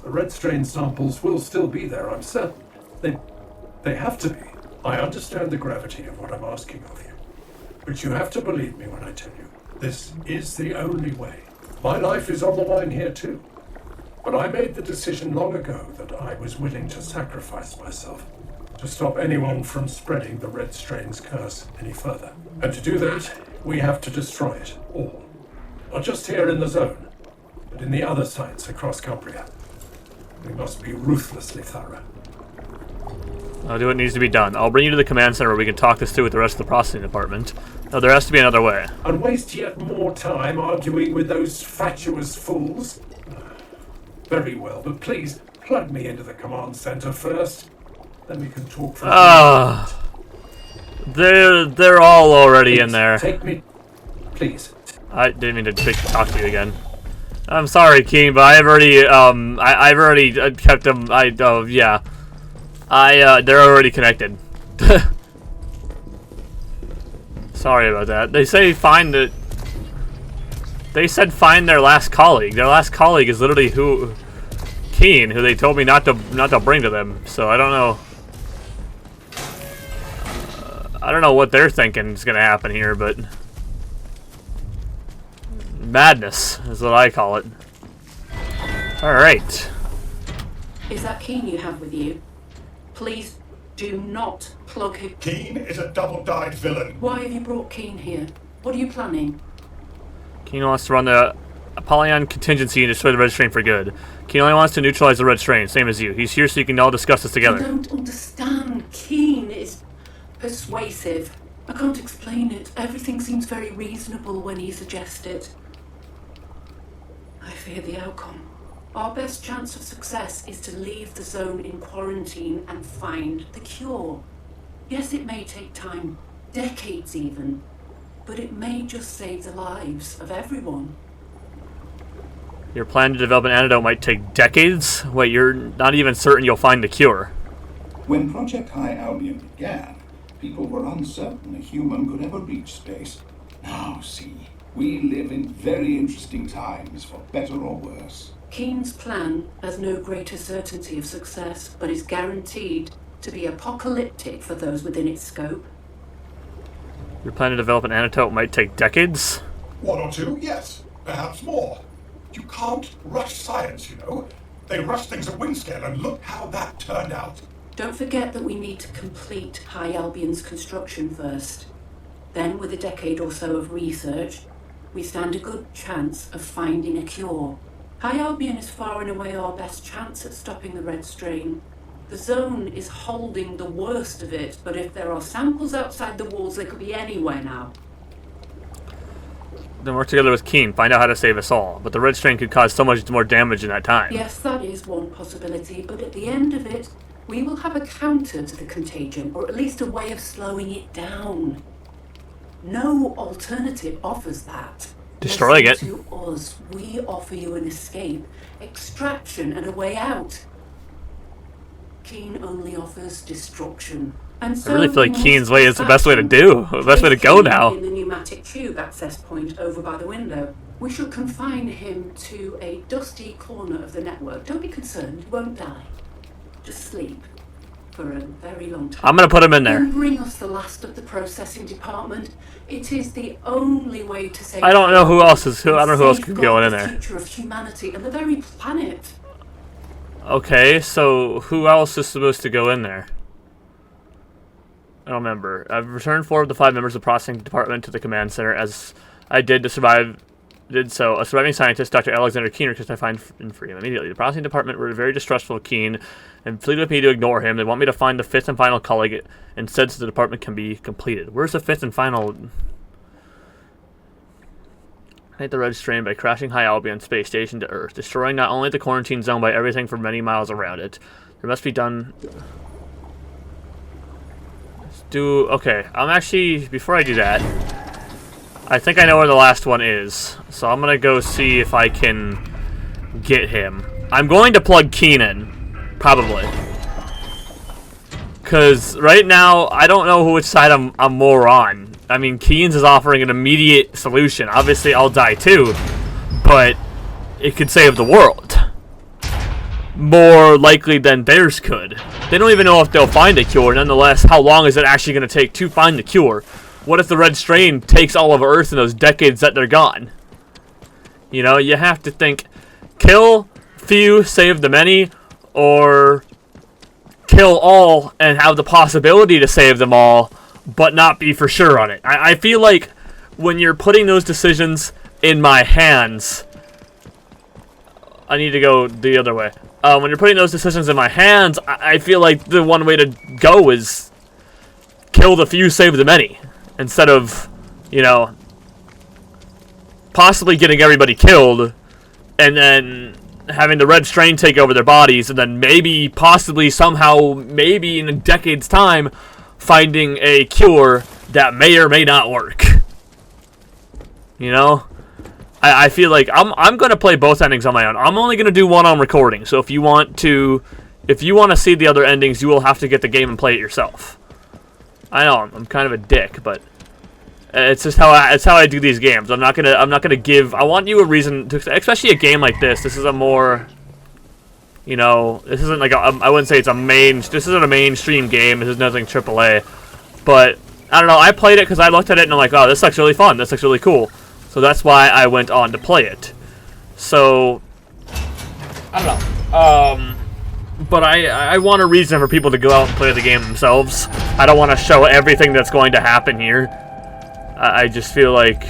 The red strain samples will still be there, I'm certain. They have to be. I understand the gravity of what I'm asking of you. But you have to believe me when I tell you, this is the only way. My life is on the line here too. But I made the decision long ago that I was willing to sacrifice myself to stop anyone from spreading the red strain's curse any further. And to do that, we have to destroy it all. Not just here in the zone, but in the other sites across Cumbria. We must be ruthlessly thorough. I'll do what needs to be done. I'll bring you to the command center where we can talk this through with the rest of the processing department. No, there has to be another way. And waste yet more time arguing with those fatuous fools? Very well, but please plug me into the command center first. Then we can talk for they're all already in there. Take me, please. I didn't mean to talk to you again. I'm sorry, King, but I've already I've already kept them. Yeah. They're already connected. Sorry about that. They say find the. They said find their last colleague. Their last colleague is literally Keen, who they told me not to bring to them. So I don't know. I don't know what they're thinking is gonna happen here, but madness is what I call it. All right. Is that Keen you have with you? Please do not plug him. Keen is a double-dyed villain. Why have you brought Keen here? What are you planning? Keen wants to run the Apollyon contingency and destroy the red strain for good. Keen only wants to neutralize the red strain, same as you. He's here so you can all discuss this together. I don't understand. Keen is persuasive. I can't explain it. Everything seems very reasonable when he suggests it. I fear the outcome. Our best chance of success is to leave the zone in quarantine and find the cure. Yes, it may take time, decades even, but it may just save the lives of everyone. Your plan to develop an antidote might take decades? Wait, you're not even certain you'll find the cure. When Project High Albion began, people were uncertain a human could ever reach space. Now, see, we live in very interesting times, for better or worse. Keen's plan has no greater certainty of success, but is guaranteed to be apocalyptic for those within its scope. Your plan to develop an antidote might take decades? 1 or 2, yes. Perhaps more. You can't rush science, you know. They rush things at Windscale, and look how that turned out. Don't forget that we need to complete High Albion's construction first. Then, with a decade or so of research, we stand a good chance of finding a cure. High Albion is far and away our best chance at stopping the red strain. The zone is holding the worst of it, but if there are samples outside the walls, they could be anywhere now. Then work together with Keen, find out how to save us all. But the red strain could cause so much more damage in that time. Yes, that is one possibility, but at the end of it, we will have a counter to the contagion, or at least a way of slowing it down. No alternative offers that. Destroying it. To us, we offer you an escape, extraction, and a way out. Keen only offers destruction. And so I really feel like we Keen's must way is the best way to do. The best way to go place now. him in the pneumatic tube access point over by the window. We shall confine him to a dusty corner of the network. Don't be concerned, he won't die. Just sleep for a very long time. I'm gonna put him in there. Then bring us the last of the processing department. It is the only way to save. I don't know who else is. I don't know who else could go in the there. future of humanity and the very planet. Okay, so who else is supposed to go in there? I don't remember. I've returned 4 of the 5 members of the processing department to the command center, as I did to survive. Did so. A surviving scientist, Dr. Alexander Keen, requested I find and free him immediately. The processing department were very distrustful of Keen and pleaded with me to ignore him. They want me to find the 5th and final colleague instead, so the department can be completed. Where's the 5th and final? Ignite the red strain by crashing High Albion space station to Earth, destroying not only the quarantine zone but everything for many miles around it. There must be done. Okay, I'm actually, before I do that, I think I know where the last one is, so I'm gonna go see if I can get him. I'm going to plug Keen in, probably, because right now I don't know which side I'm more on. I mean, Keen's is offering an immediate solution. Obviously I'll die too, but it could save the world more likely than theirs could. They don't even know if they'll find a cure. Nonetheless, how long is it actually going to take to find the cure? What if the red strain takes all of Earth in those decades that they're gone? You know, you have to think, kill few, save the many, or kill all and have the possibility to save them all, but not be for sure on it. I feel like when you're putting those decisions in my hands, I need to go the other way. When you're putting those decisions in my hands, I feel like the one way to go is kill the few, save the many. Instead of, you know, possibly getting everybody killed and then having the red strain take over their bodies and then maybe, possibly, somehow, maybe in a decade's time, finding a cure that may or may not work. You know? I feel like I'm gonna play both endings on my own. I'm only gonna do one on recording. So if you want to see the other endings, you will have to get the game and play it yourself. I know I'm kind of a dick, but it's just how I do these games. I'm not gonna give. I want you a reason to, especially a game like this. This is a more, you know, this isn't like I wouldn't say it's a main. This isn't a mainstream game. This is nothing AAA. But I don't know. I played it because I looked at it and I'm like, oh, this looks really fun. This looks really cool. So that's why I went on to play it. So, I don't know. But I want a reason for people to go out and play the game themselves. I don't want to show everything that's going to happen here. I just feel like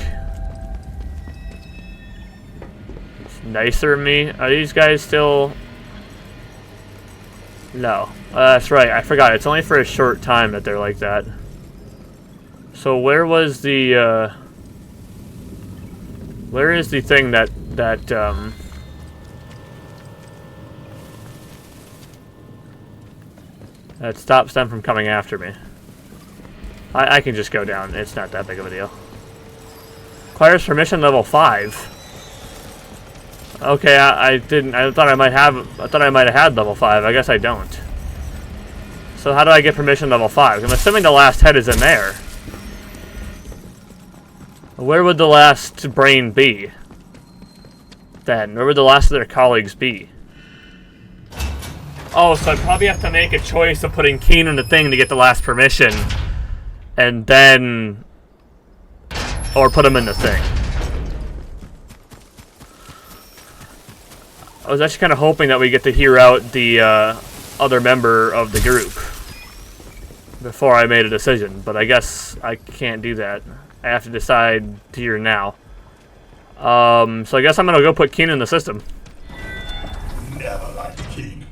it's nicer of me. Are these guys still... No. That's right. I forgot. It's only for a short time that they're like that. So where was the... Where is the thing that stops them from coming after me? I can just go down. It's not that big of a deal. Requires permission level 5. Okay, I didn't. I thought I might have had level 5. I guess I don't. So how do I get permission level 5? I'm assuming the last head is in there. Where would the last brain be? Then, where would the last of their colleagues be? Oh, so I'd probably have to make a choice of putting Keen in the thing to get the last permission. And then... Or put him in the thing. I was actually kind of hoping that we get to hear out the other member of the group before I made a decision, but I guess I can't do that. I have to decide here now. So I guess I'm gonna go put Keen in the system. Never liked Keen.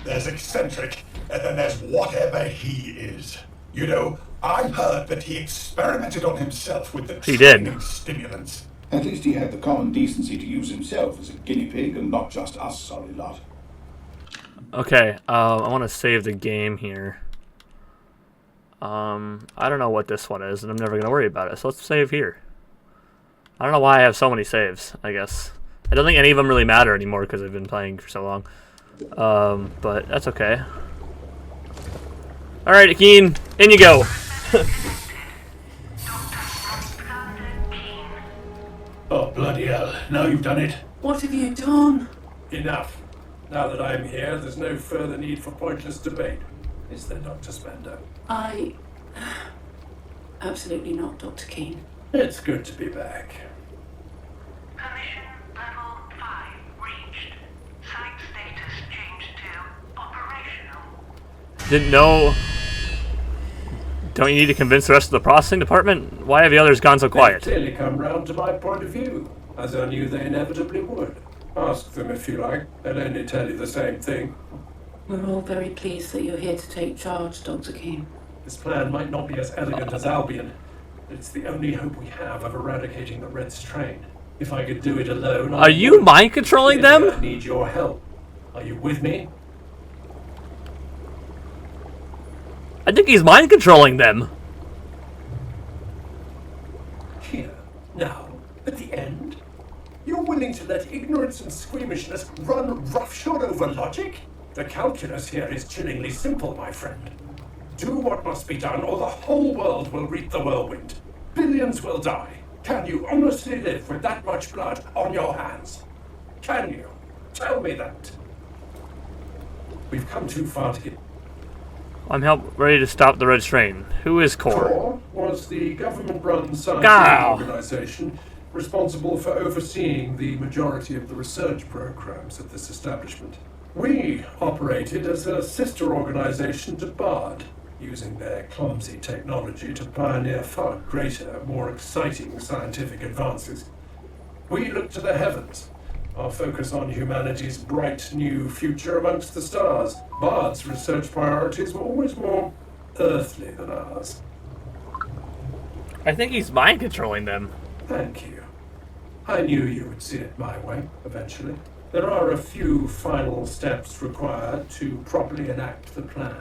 There's eccentric, and then there's whatever he is. You know, I've heard that he experimented on himself with the training stimulants. At least he had the common decency to use himself as a guinea pig and not just us sorry lot. Okay, I want to save the game here. I don't know what this one is, and I'm never going to worry about it, so let's save here. I don't know why I have so many saves, I guess. I don't think any of them really matter anymore because I've been playing for so long. But that's okay. Alright, Keen, in you go. Oh, bloody hell. Now you've done it. What have you done? Enough. Now that I'm here, there's no further need for pointless debate. Is there, Dr. Spender? Absolutely not, Dr. Keane. It's good to be back. Permission level 5 reached. Site status changed to operational. Didn't know... Don't you need to convince the rest of the processing department? Why have the others gone so quiet? They've clearly come round to my point of view, as I knew they inevitably would. Ask them if you like. They'll only tell you the same thing. We're all very pleased that you're here to take charge, Dr. Keane. This plan might not be as elegant as Albion, but it's the only hope we have of eradicating the Red Strain. If I could do it alone... Are you mind controlling them? I need your help. Are you with me? I think he's mind controlling them. Here, now, at the end? You're willing to let ignorance and squeamishness run roughshod over logic? The calculus here is chillingly simple, my friend. Do what must be done, or the whole world will reap the whirlwind. Billions will die. Can you honestly live with that much blood on your hands? Can you? Tell me that. We've come too far to get... I'm ready to stop the Red Strain. Who is Core? Core was the government-run scientific organization responsible for overseeing the majority of the research programs at this establishment. We operated as a sister organization to BARD, using their clumsy technology to pioneer far greater, more exciting scientific advances. We looked to the heavens, our focus on humanity's bright new future amongst the stars. BARD's research priorities were always more earthly than ours. I think he's mind controlling them. Thank you. I knew you would see it my way, eventually. There are a few final steps required to properly enact the plan.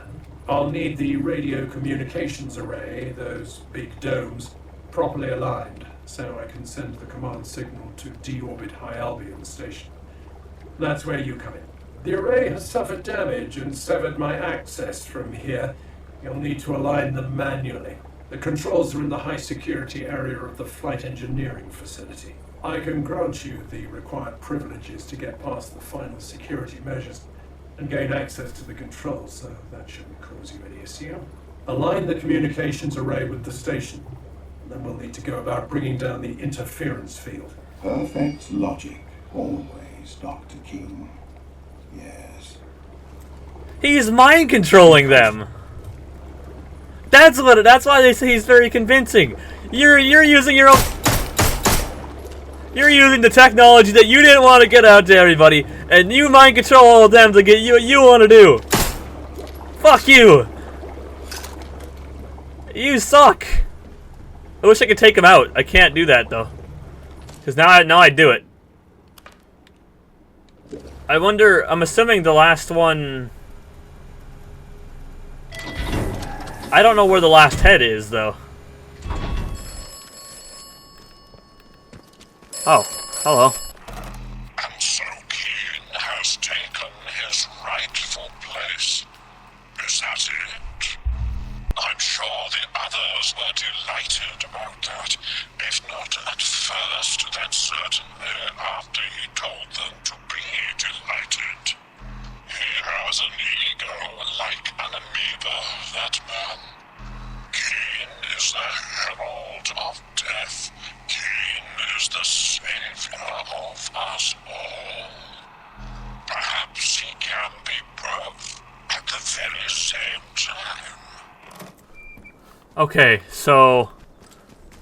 I'll need the radio communications array, those big domes, properly aligned, so I can send the command signal to deorbit High Albion station. That's where you come in. The array has suffered damage and severed my access from here. You'll need to align them manually. The controls are in the high security area of the flight engineering facility. I can grant you the required privileges to get past the final security measures and gain access to the controls, so that shouldn't cause you any issue. Align the communications array with the station, and then we'll need to go about bringing down the interference field. Perfect logic, always, Dr. King. Yes. He's mind controlling them. That's why they say he's very convincing. You're using your own... You're using the technology that you didn't want to get out to everybody, and you mind control all of them to get you what you want to do. Fuck you. You suck. I wish I could take him out. I can't do that though, because now I do it. I wonder. I'm assuming the last one. I don't know where the last head is though. Oh, hello. And so Keen has taken his rightful place. Is that it? I'm sure the others were delighted about that. If not at first, then certainly after he told them to be delighted. He has an ego like an amoeba, that man. Keen is the herald of death. Keen is the savior of us all. Perhaps he can be both at the very same time. Okay, so,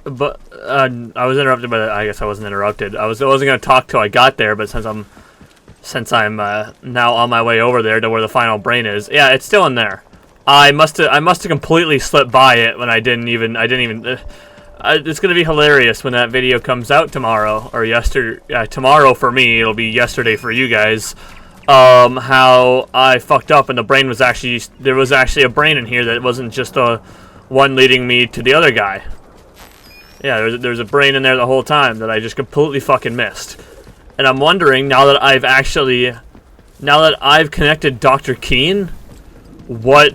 but I was interrupted, but I guess I wasn't interrupted. I wasn't gonna talk till I got there, but since I'm now on my way over there to where the final brain is, yeah, it's still in there. I must have completely slipped by it when I didn't even. It's gonna be hilarious when that video comes out tomorrow or yesterday. Tomorrow for me, it'll be yesterday for you guys. How I fucked up and the brain was there was actually a brain in here that wasn't just a one leading me to the other guy. Yeah, there's a brain in there the whole time that I just completely fucking missed. And I'm wondering now that I've connected Dr. Keane, what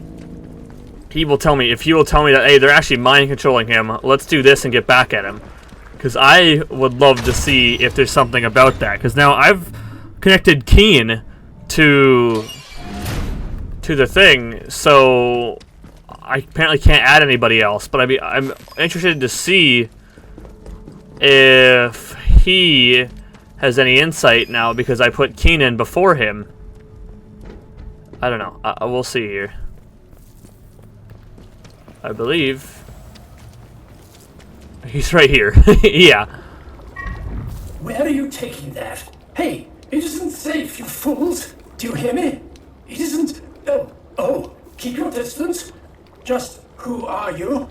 he will tell me, if he will tell me that, hey, they're actually mind controlling him, let's do this and get back at him. Because I would love to see if there's something about that. Because now I've connected Keen to the thing, so I apparently can't add anybody else. But I'm interested to see if he has any insight now because I put Keen in before him. I don't know. We'll see here. I believe he's right here. Yeah. Where are you taking that? Hey, it isn't safe, you fools! Do you hear me? It isn't... Oh, keep your distance. Just who are you?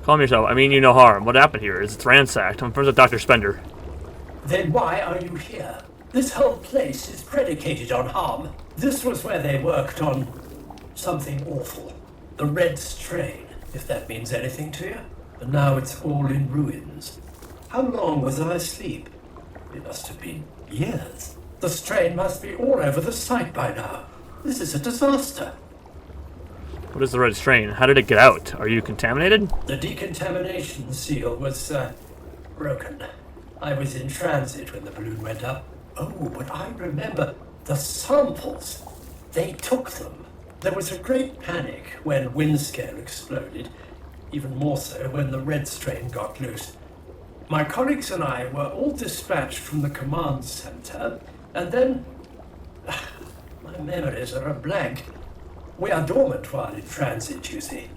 Calm yourself. I mean you no harm. What happened here is it's ransacked. I'm friends with Dr. Spender. Then why are you here? This whole place is predicated on harm. This was where they worked on something awful. The Red Strain, if that means anything to you. And now it's all in ruins. How long was I asleep? It must have been years. The strain must be all over the site by now. This is a disaster. What is the Red Strain? How did it get out? Are you contaminated? The decontamination seal was, broken. I was in transit when the balloon went up. Oh, but I remember the samples. They took them. There was a great panic when Windscale exploded. Even more so when the Red Strain got loose. My colleagues and I were all dispatched from the command center, and then... my memories are a blank. We are dormant while in transit, you see.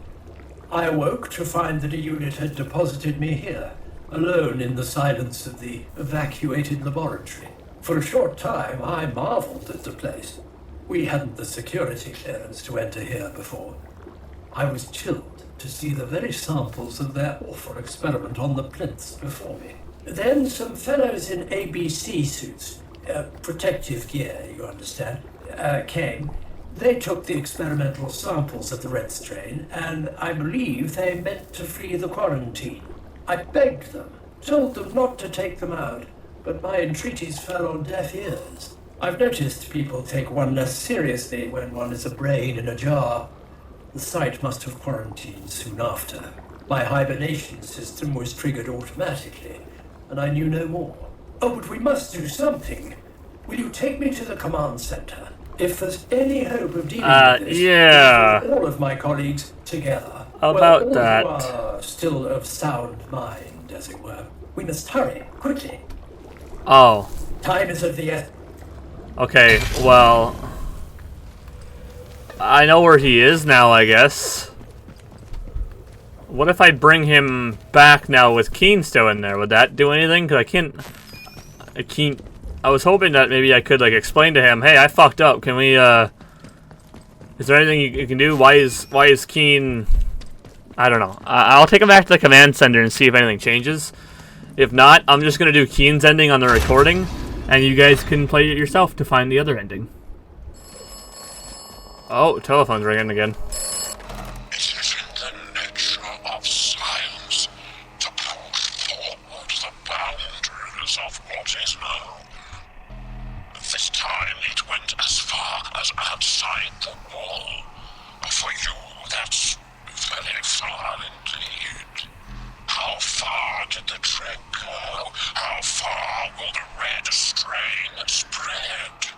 I awoke to find that a unit had deposited me here, alone in the silence of the evacuated laboratory. For a short time, I marveled at the place. We hadn't the security clearance to enter here before. I was chilled to see the very samples of their awful experiment on the plinths before me. Then some fellows in ABC suits, protective gear, you understand, came. They took the experimental samples of the Red Strain, and I believe they meant to flee the quarantine. I begged them, told them not to take them out, but my entreaties fell on deaf ears. I've noticed people take one less seriously when one is a brain in a jar. The site must have quarantined soon after. My hibernation system was triggered automatically, and I knew no more. Oh, but we must do something. Will you take me to the command center? If there's any hope of dealing with this, yeah. all of my colleagues together. About all that. Who are still of sound mind, as it were. We must hurry, quickly. Oh. Time is of the essence. Okay, well... I know where he is now, I guess. What if I bring him back now with Keen still in there? Would that do anything? Because I was hoping that maybe I could, like, explain to him, hey, I fucked up. Can we, is there anything you can do? Why is Keen... I don't know. I'll take him back to the command center and see if anything changes. If not, I'm just going to do Keen's ending on the recording, and you guys can play it yourself to find the other ending. Oh, telephone's ringing again. It is in the nature of science to push forward the boundaries of what is known. This time it went as far as outside the wall. For you, that's very far indeed. How far did the trek go? How far will the Red Strain spread?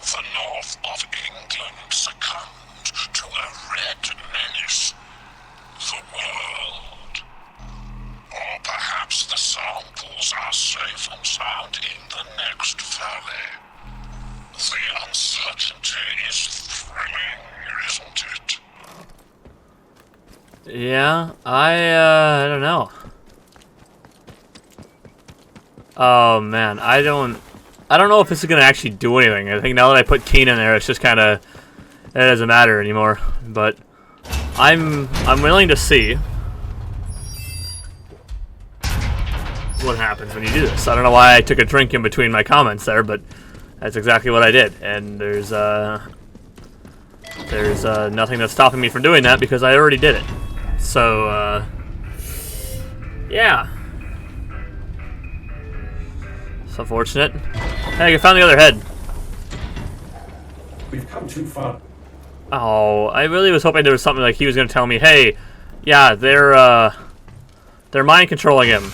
The north of England succumbed to a red menace. The world. Or perhaps the samples are safe and sound in the next valley. The uncertainty is thrilling, isn't it? Yeah, I don't know. Oh man, I don't know if this is gonna actually do anything. I think now that I put Keen in there, it's just kind of, it doesn't matter anymore. But I'm willing to see what happens when you do this. I don't know why I took a drink in between my comments there, but that's exactly what I did. And there's nothing that's stopping me from doing that because I already did it. So yeah. It's unfortunate. Hey, I found the other head. We've come too far. Oh, I really was hoping there was something like he was going to tell me, hey, yeah, they're mind controlling him.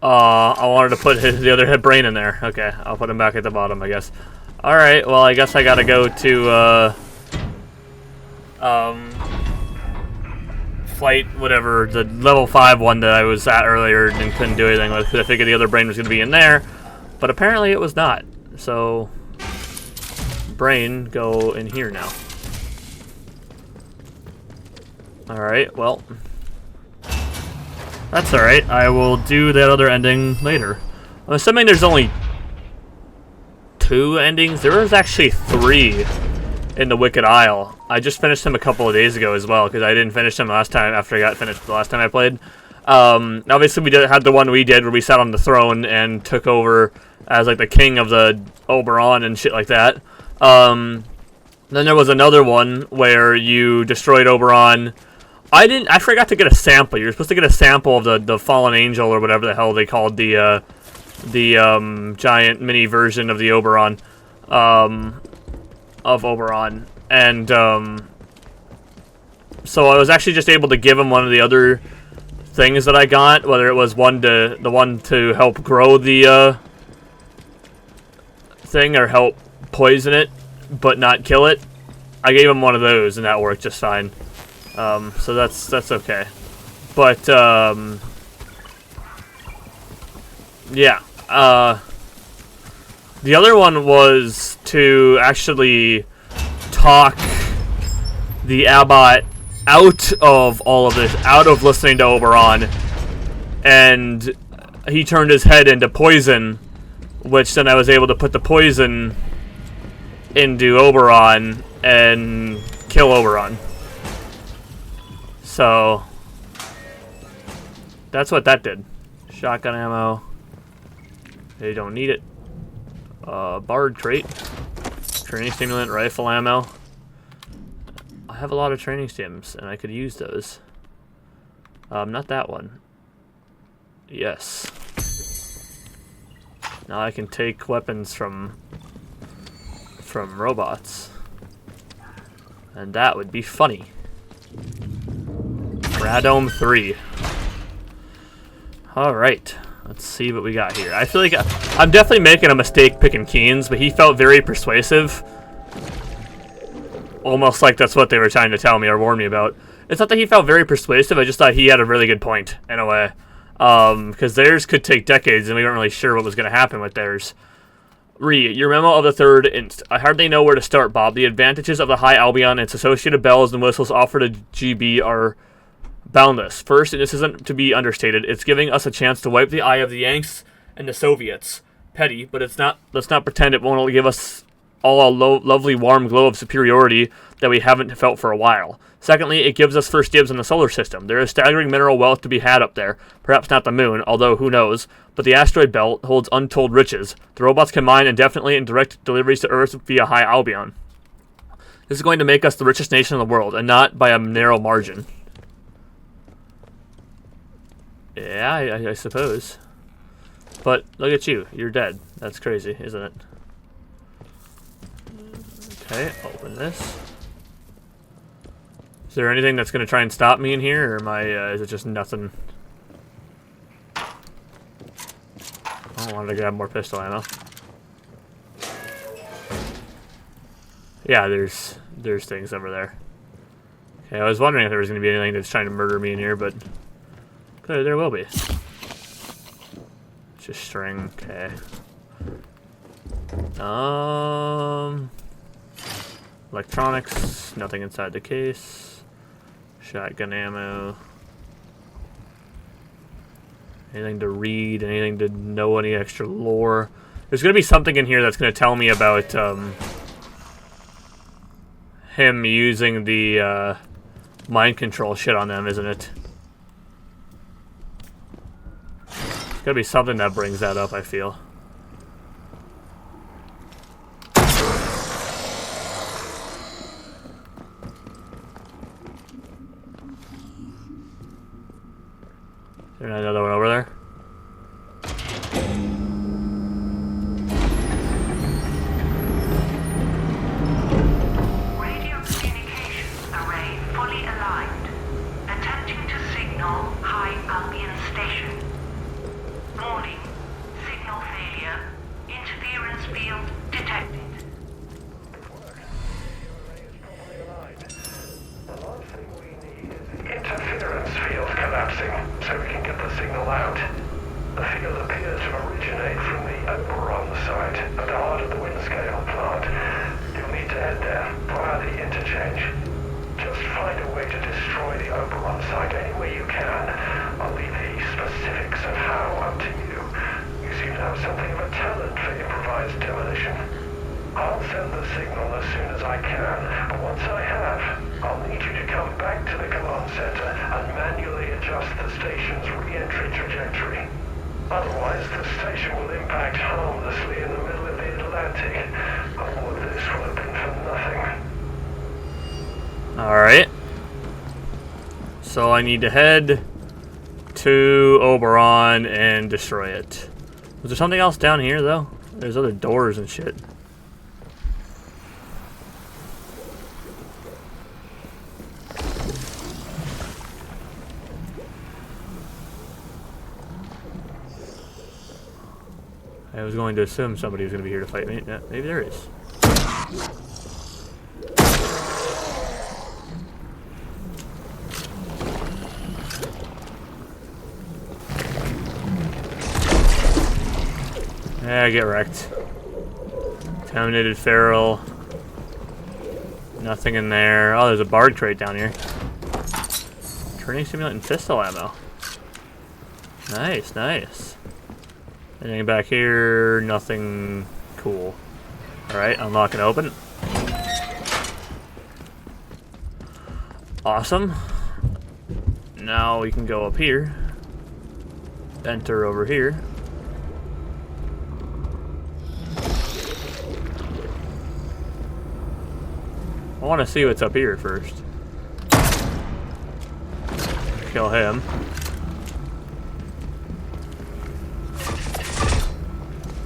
I wanted to put the other head brain in there. Okay, I'll put him back at the bottom, I guess. Alright, well, I guess I gotta go to, flight, whatever, the level 5 one that I was at earlier and couldn't do anything with, because I figured the other brain was gonna be in there, but apparently it was not. So, brain, go in here now. Alright, well, that's alright. I will do that other ending later. I'm assuming there's only 2 endings. There was actually 3 in the Wicked Isle. I just finished them a couple of days ago as well, because I didn't finish them last time after I got finished the last time I played. Obviously we had the one we did where we sat on the throne and took over as like the king of the Oberon and shit like that. Then there was another one where you destroyed Oberon. I forgot to get a sample. You're supposed to get a sample of the fallen angel or whatever the hell they called the giant mini version of the Oberon, and so I was actually just able to give him one of the other things that I got, whether it was the one to help grow the thing or help poison it but not kill it. I gave him one of those and that worked just fine. So that's okay. But yeah. The other one was to actually talk the Abbot out of all of this, out of listening to Oberon, and he turned his head into poison, which then I was able to put the poison into Oberon and kill Oberon. So that's what that did. Shotgun ammo. They don't need it. Bard crate. Training stimulant, rifle ammo. I have a lot of training stims, and I could use those. Not that one. Yes. Now I can take weapons from robots. And that would be funny. Radome 3. Alright. Let's see what we got here. I feel like I'm definitely making a mistake picking Keen's, but he felt very persuasive. Almost like that's what they were trying to tell me or warn me about. It's not that he felt very persuasive, I just thought he had a really good point, in a way. Because theirs could take decades, and we weren't really sure what was going to happen with theirs. Your memo of the 3rd inst. I hardly know where to start, Bob. The advantages of the High Albion and its associated bells and whistles offered to GB are boundless. First, and this isn't to be understated, it's giving us a chance to wipe the eye of the Yanks and the Soviets. Petty, but it's not. Let's not pretend it won't give us all a lovely warm glow of superiority that we haven't felt for a while. Secondly, it gives us first dibs in the solar system. There is staggering mineral wealth to be had up there. Perhaps not the moon, although who knows. But the asteroid belt holds untold riches. The robots can mine indefinitely and direct deliveries to Earth via High Albion. This is going to make us the richest nation in the world, and not by a narrow margin. Yeah, I suppose. But look at you. You're dead. That's crazy, isn't it? Okay, open this. Is there anything that's going to try and stop me in here, or am I, is it just nothing? I wanted to grab more pistol ammo. Yeah, there's things over there. Okay, I was wondering if there was going to be anything that's trying to murder me in here, but clearly there will be. Just string, okay. Electronics, nothing inside the case. Shotgun ammo. Anything to read, anything to know any extra lore. There's going to be something in here that's going to tell me about him using the mind control shit on them, isn't it? There's got to be something that brings that up, I feel. Is there another one over there? clearance field collapsing, so we can get the signal out. The field appears to originate from the Oberon site at the heart of the Windscale plant. You'll need to head there via the interchange. Just find a way to destroy the Oberon site any way you can. I'll leave the specifics of how up to you. You seem to have something of a talent for improvised demolition. I'll send the signal as soon as I can, but once I have, I'll need you to come back to the command center and manually adjust the station's re-entry trajectory. Otherwise, the station will impact harmlessly in the middle of the Atlantic. All of this will have been for nothing. Alright. So I need to head to Oberon and destroy it. Was there something else down here, though? There's other doors and shit. I was going to assume somebody was going to be here to fight me. Yeah, maybe there is. Yeah, get wrecked. Contaminated feral. Nothing in there. Oh, there's a bard crate down here. Turning stimulant and pistol ammo. Nice, nice. Anything back here? Nothing cool. Alright, unlock and open. Awesome. Now we can go up here. Enter over here. I want to see what's up here first. Kill him.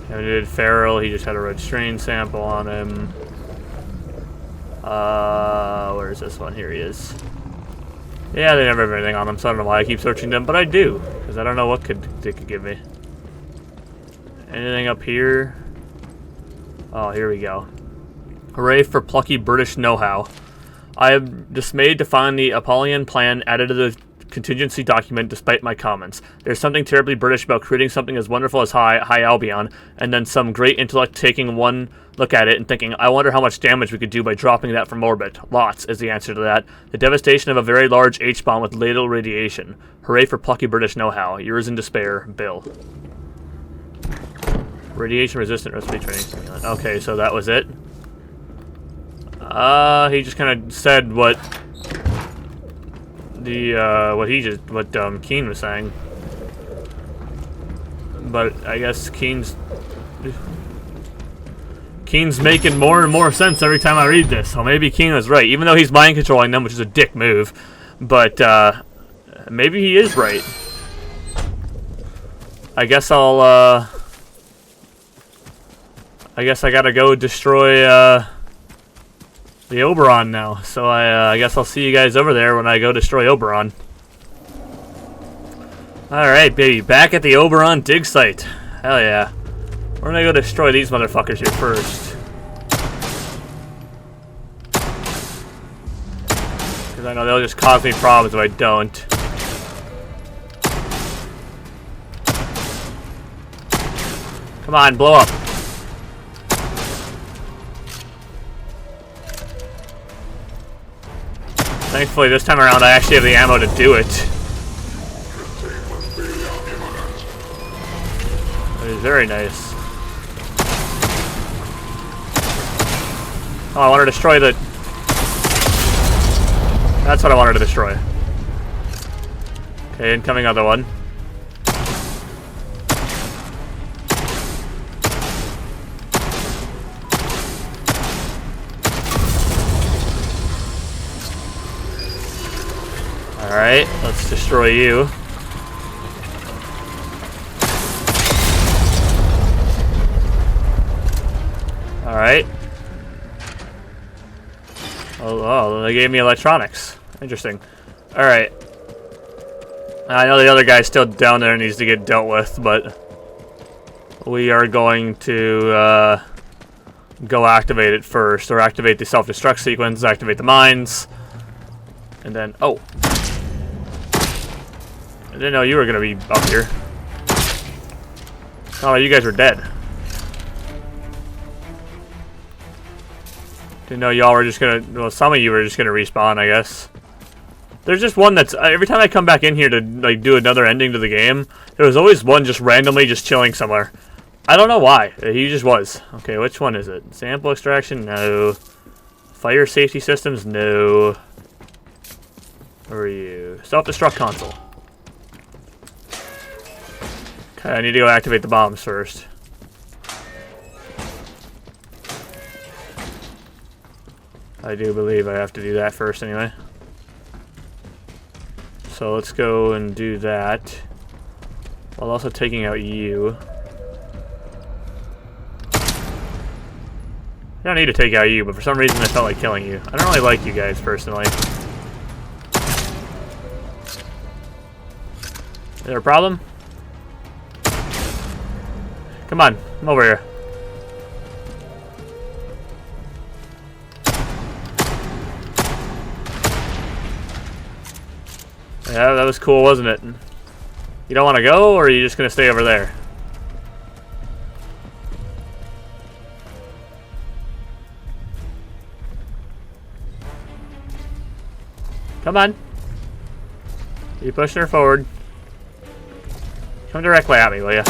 Contaminated feral, he just had a red strain sample on him. Where's this one? Here he is. Yeah, they never have anything on them, so I don't know why I keep searching them, but I do, because I don't know what they could give me. Anything up here? Oh, here we go. Hooray for plucky British know-how. I am dismayed to find the Apollyon plan added to the contingency document despite my comments. There's something terribly British about creating something as wonderful as High Albion, and then some great intellect taking one look at it and thinking, I wonder how much damage we could do by dropping that from orbit. Lots is the answer to that. The devastation of a very large H-bomb with lethal radiation. Hooray for plucky British know-how. Yours in despair, Bill. Radiation-resistant recipe training stimulant. Okay, so that was it. He just kind of said what Keen was saying. But I guess Keen's making more and more sense every time I read this. So maybe Keen was right, even though he's mind controlling them, which is a dick move. But maybe he is right. I guess I gotta go destroy the Oberon now, so I guess I'll see you guys over there when I go destroy Oberon. Alright, baby, back at the Oberon dig site. Hell yeah. We're gonna go destroy these motherfuckers here first. Because I know they'll just cause me problems if I don't. Come on, blow up. Thankfully, this time around, I actually have the ammo to do it. It is very nice. Oh, I want to destroy the... That's what I wanted to destroy. Okay, incoming other one. Alright, let's destroy you. Alright. Oh, they gave me electronics. Interesting. Alright. I know the other guy's still down there and needs to get dealt with, but we are going to go activate it first, or activate the self-destruct sequence, activate the mines, and then, oh. didn't know you were gonna be up here. Oh, you guys were dead. Didn't know y'all were just gonna. Well, some of you were just gonna respawn, I guess. There's just one that's every time I come back in here to like do another ending to the game, there was always one just randomly just chilling somewhere. I don't know why. He just was. Okay, which one is it? Sample extraction? No. Fire safety systems? No. Where are you? Self-destruct console. Okay, I need to go activate the bombs first. I do believe I have to do that first anyway. So let's go and do that. While also taking out you. I don't need to take out you, but for some reason I felt like killing you. I don't really like you guys personally. Is there a problem? Come on, come over here. Yeah, that was cool, wasn't it? You don't want to go, or are you just going to stay over there? Come on. Keep pushing her forward. Come directly at me, will ya?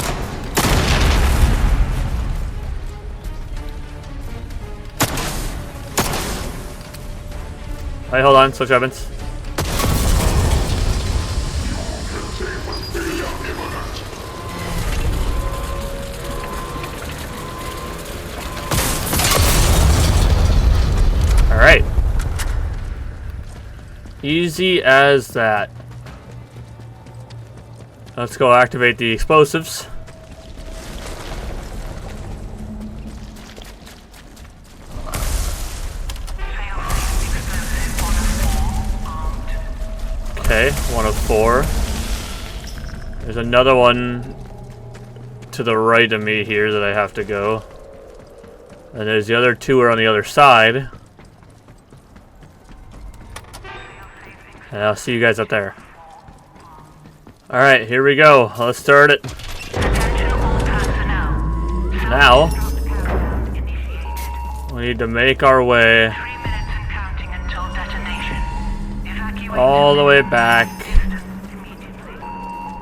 Alright, hold on. Switch weapons. Alright. Easy as that. Let's go activate the explosives. Okay, 1 of 4. There's another one to the right of me here that I have to go. And there's the other 2 are on the other side. And I'll see you guys up there. Alright, here we go. Let's start it. Now, we need to make our way all the way back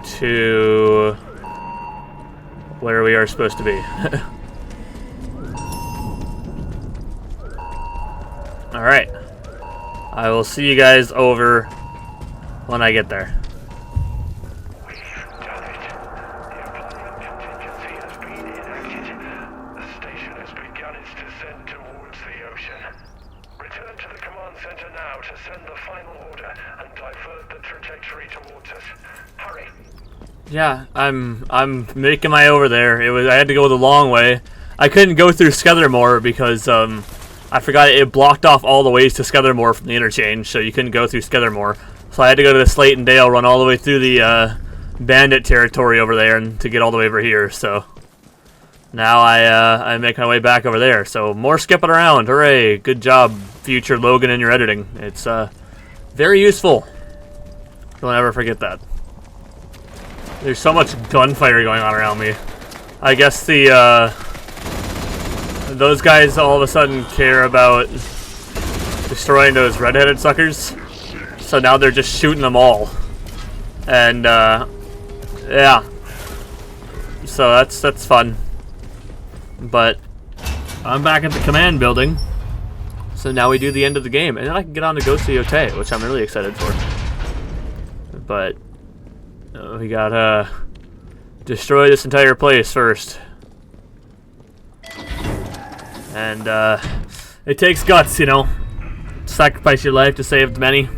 to where we are supposed to be. Alright. I will see you guys over when I get there. Yeah, I'm making my way over there. I had to go the long way. I couldn't go through Skethermore because I forgot it blocked off all the ways to Skethermore from the interchange, so you couldn't go through Skethermore. So I had to go to the Slate Dale, run all the way through the bandit territory over there, and to get all the way over here. So now I make my way back over there. So more skipping around. Hooray! Good job, future Logan, in your editing. It's very useful. Don't ever forget that. There's so much gunfire going on around me. I guess those guys all of a sudden care about destroying those red-headed suckers. So now they're just shooting them all. And yeah. So that's fun. But I'm back at the command building. So now we do the end of the game, and then I can get on to Ghost of Yotei, which I'm really excited for. But we gotta destroy this entire place first. And it takes guts, you know. Sacrifice your life to save the many.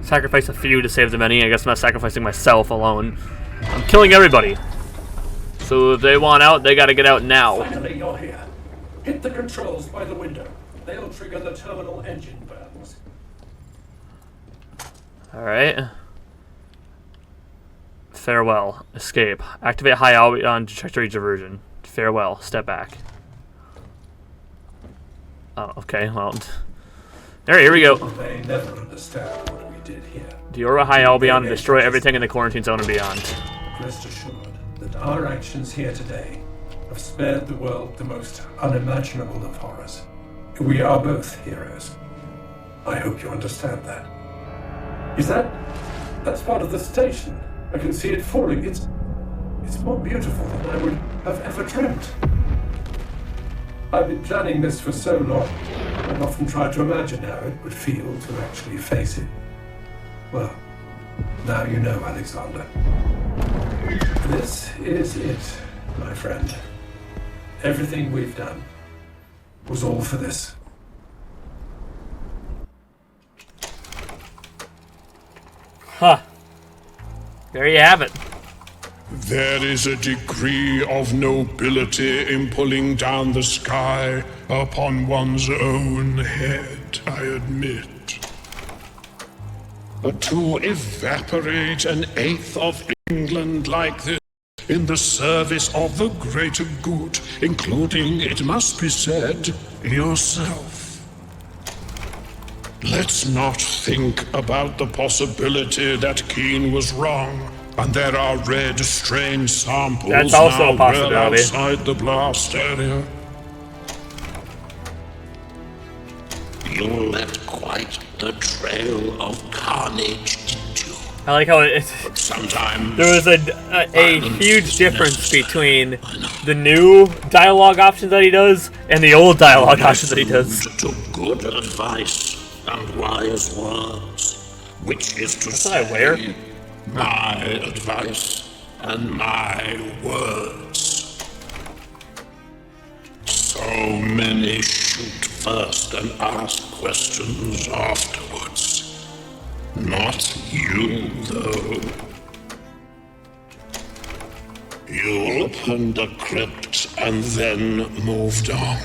Sacrifice a few to save the many. I guess I'm not sacrificing myself alone. I'm killing everybody. So if they want out, they gotta get out now. Finally, you're here. Hit the controls by the window. They'll trigger the terminal engine burns. Alright. Farewell. Escape. Activate high Albion trajectory diversion. Farewell. Step back. Oh, okay. Well. Alright, here we go. They never understand what we did here. Diora High Albion and destroy everything in the quarantine zone and beyond. Rest assured that our actions here today have spared the world the most unimaginable of horrors. We are both heroes. I hope you understand that. Is that's part of the station? I can see it falling. It's more beautiful than I would have ever dreamt. I've been planning this for so long. I've often tried to imagine how it would feel to actually face it. Well, now you know, Alexander. This is it, my friend. Everything we've done was all for this. Huh. There you have it. There is a degree of nobility in pulling down the sky upon one's own head, I admit. But to evaporate an eighth of England like this in the service of the greater good, including, it must be said, yourself. Let's not think about the possibility that Keane was wrong, and there are red strain samples That's also now a possibility. well outside the blast area. You left quite the trail of carnage, didn't you? I like how Sometimes there was a huge difference between the new dialogue options that he does and the old dialogue options that he does. to good advice and wise words, which is to That's what I wear. say, my advice and my words. So many shoot first and ask questions afterwards. Not you, though. You opened the crypt and then moved on.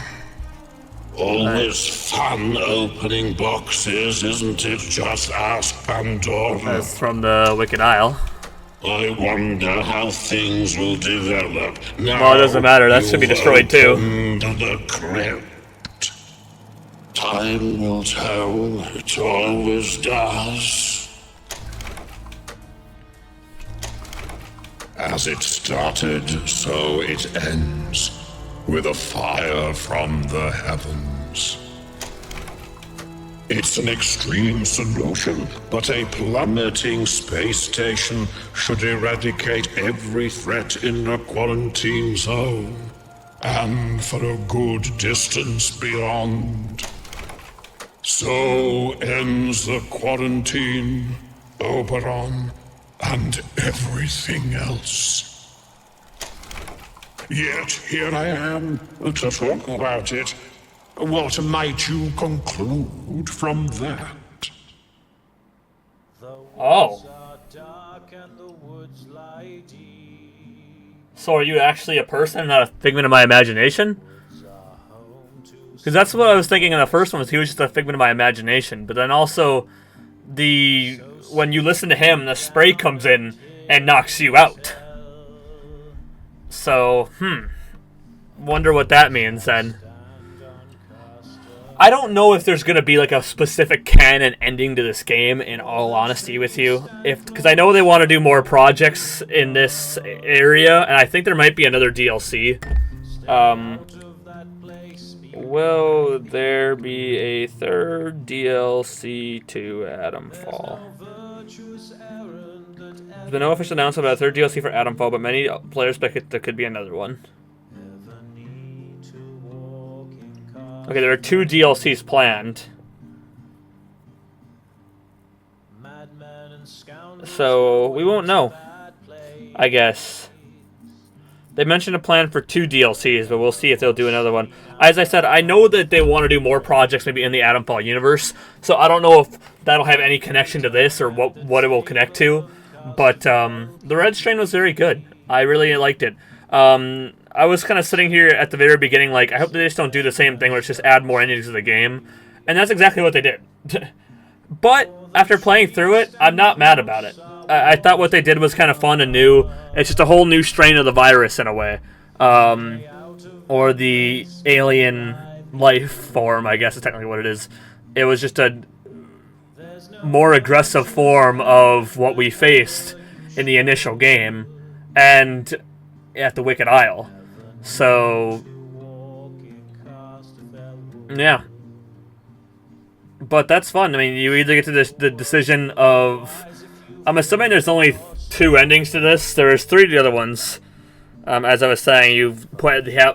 Always fun opening boxes, isn't it? Just ask Pandora. That's from the Wicked Isle. I wonder how things will develop. Now Well, it doesn't matter. That should be destroyed too. The crypt. Time will tell. It always does. As it started, so it ends, with a fire from the heavens. It's an extreme solution, but a plummeting space station should eradicate every threat in the quarantine zone, and for a good distance beyond. So ends the quarantine, Oberon, and everything else. Yet here I am to talk about it. What might you conclude from that? Oh. So are you actually a person, not a figment of my imagination? Because that's what I was thinking in the first one, was he was just a figment of my imagination. But then also, when you listen to him, the spray comes in and knocks you out. So, wonder what that means then. I don't know if there's going to be like a specific canon ending to this game, in all honesty with you. Because I know they want to do more projects in this area, and I think there might be another DLC. Will there be a third DLC to Atomfall? There's been no official announcement about a third DLC for Atomfall, but many players expect there could be another one. Okay, there are 2 DLCs planned. So, we won't know, I guess. They mentioned a plan for 2 DLCs, but we'll see if they'll do another one. As I said, I know that they want to do more projects maybe in the Atomfall universe, so I don't know if that'll have any connection to this or what it will connect to. But the Red Strain was very good. I really liked it. I was kind of sitting here at the very beginning like, I hope they just don't do the same thing where it's just add more endings to the game. And that's exactly what they did. But after playing through it, I'm not mad about it. I thought what they did was kind of fun and new. It's just a whole new strain of the virus in a way. Or the alien life form, I guess is technically what it is. It was just more aggressive form of what we faced in the initial game and at the Wicked Isle. So, yeah. But that's fun. I mean, you either get to the decision of... I'm assuming there's only 2 endings to this. There's 3 of the other ones. As I was saying, you've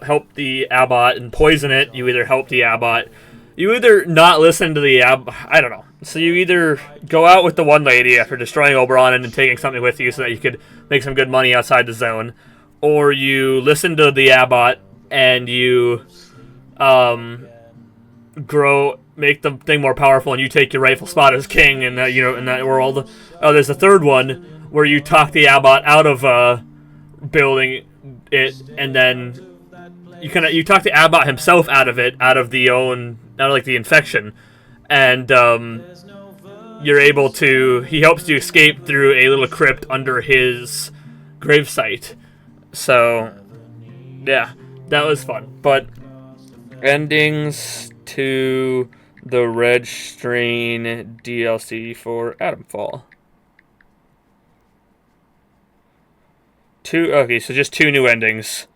helped the Abbot and poison it. You either help the Abbot. You either not listen to the Abbot. I don't know. So you either go out with the one lady after destroying Oberon and taking something with you so that you could make some good money outside the zone. Or you listen to the Abbot and you make the thing more powerful, and you take your rightful spot as king in that, in that world. There's a third one where you talk the Abbot out of building it, and then you talk the Abbot himself out of it, out of the infection, and you're able to. He helps you escape through a little crypt under his gravesite. So, yeah, that was fun. But endings to the Red Strain DLC for Atomfall. Okay, so just 2 new endings.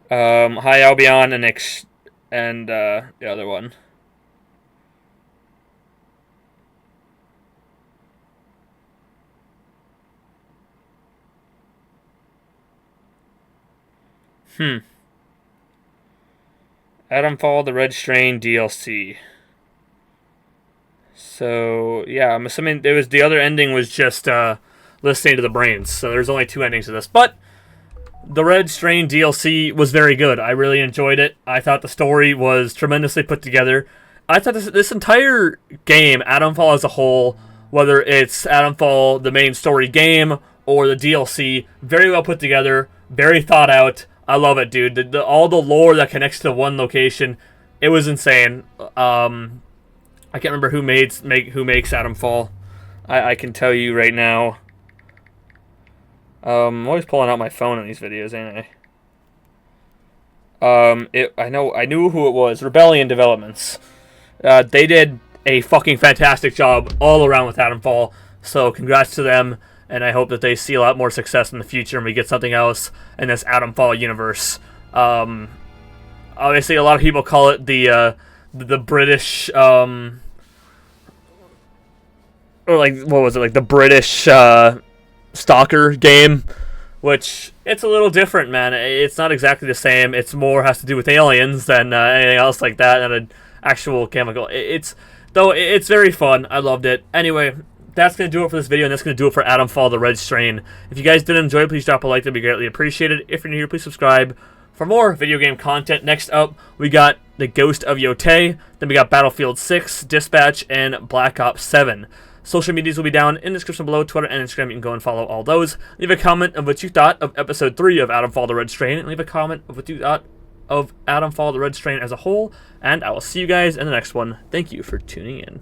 High Albion and the other one. Atomfall, the Red Strain DLC. So, yeah, I'm assuming the other ending was just listening to the brains. So there's only 2 endings to this. But the Red Strain DLC was very good. I really enjoyed it. I thought the story was tremendously put together. I thought this entire game, Atomfall as a whole, whether it's Atomfall, the main story game, or the DLC, very well put together, very thought out. I love it, dude. All the lore that connects to one location, it was insane. I can't remember who makes Atomfall. I can tell you right now. I'm always pulling out my phone in these videos, ain't I? I knew who it was. Rebellion Developments. They did a fucking fantastic job all around with Atomfall. So congrats to them. And I hope that they see a lot more success in the future and we get something else in this Atomfall universe. Obviously, a lot of people call it the British, or like, what was it, like the British Stalker game, which it's a little different, man. It's not exactly the same. It's more has to do with aliens than anything else like that, and an actual chemical. It's very fun. I loved it. Anyway, that's going to do it for this video, and that's going to do it for Atomfall, the Red Strain. If you guys did enjoy, please drop a like. That'd be greatly appreciated. If you're new here, please subscribe for more video game content. Next up, we got The Ghost of Yotei. Then we got Battlefield 6, Dispatch, and Black Ops 7. Social medias will be down in the description below. Twitter and Instagram, you can go and follow all those. Leave a comment of what you thought of Episode 3 of Atomfall, the Red Strain. And leave a comment of what you thought of Atomfall, the Red Strain as a whole. And I will see you guys in the next one. Thank you for tuning in.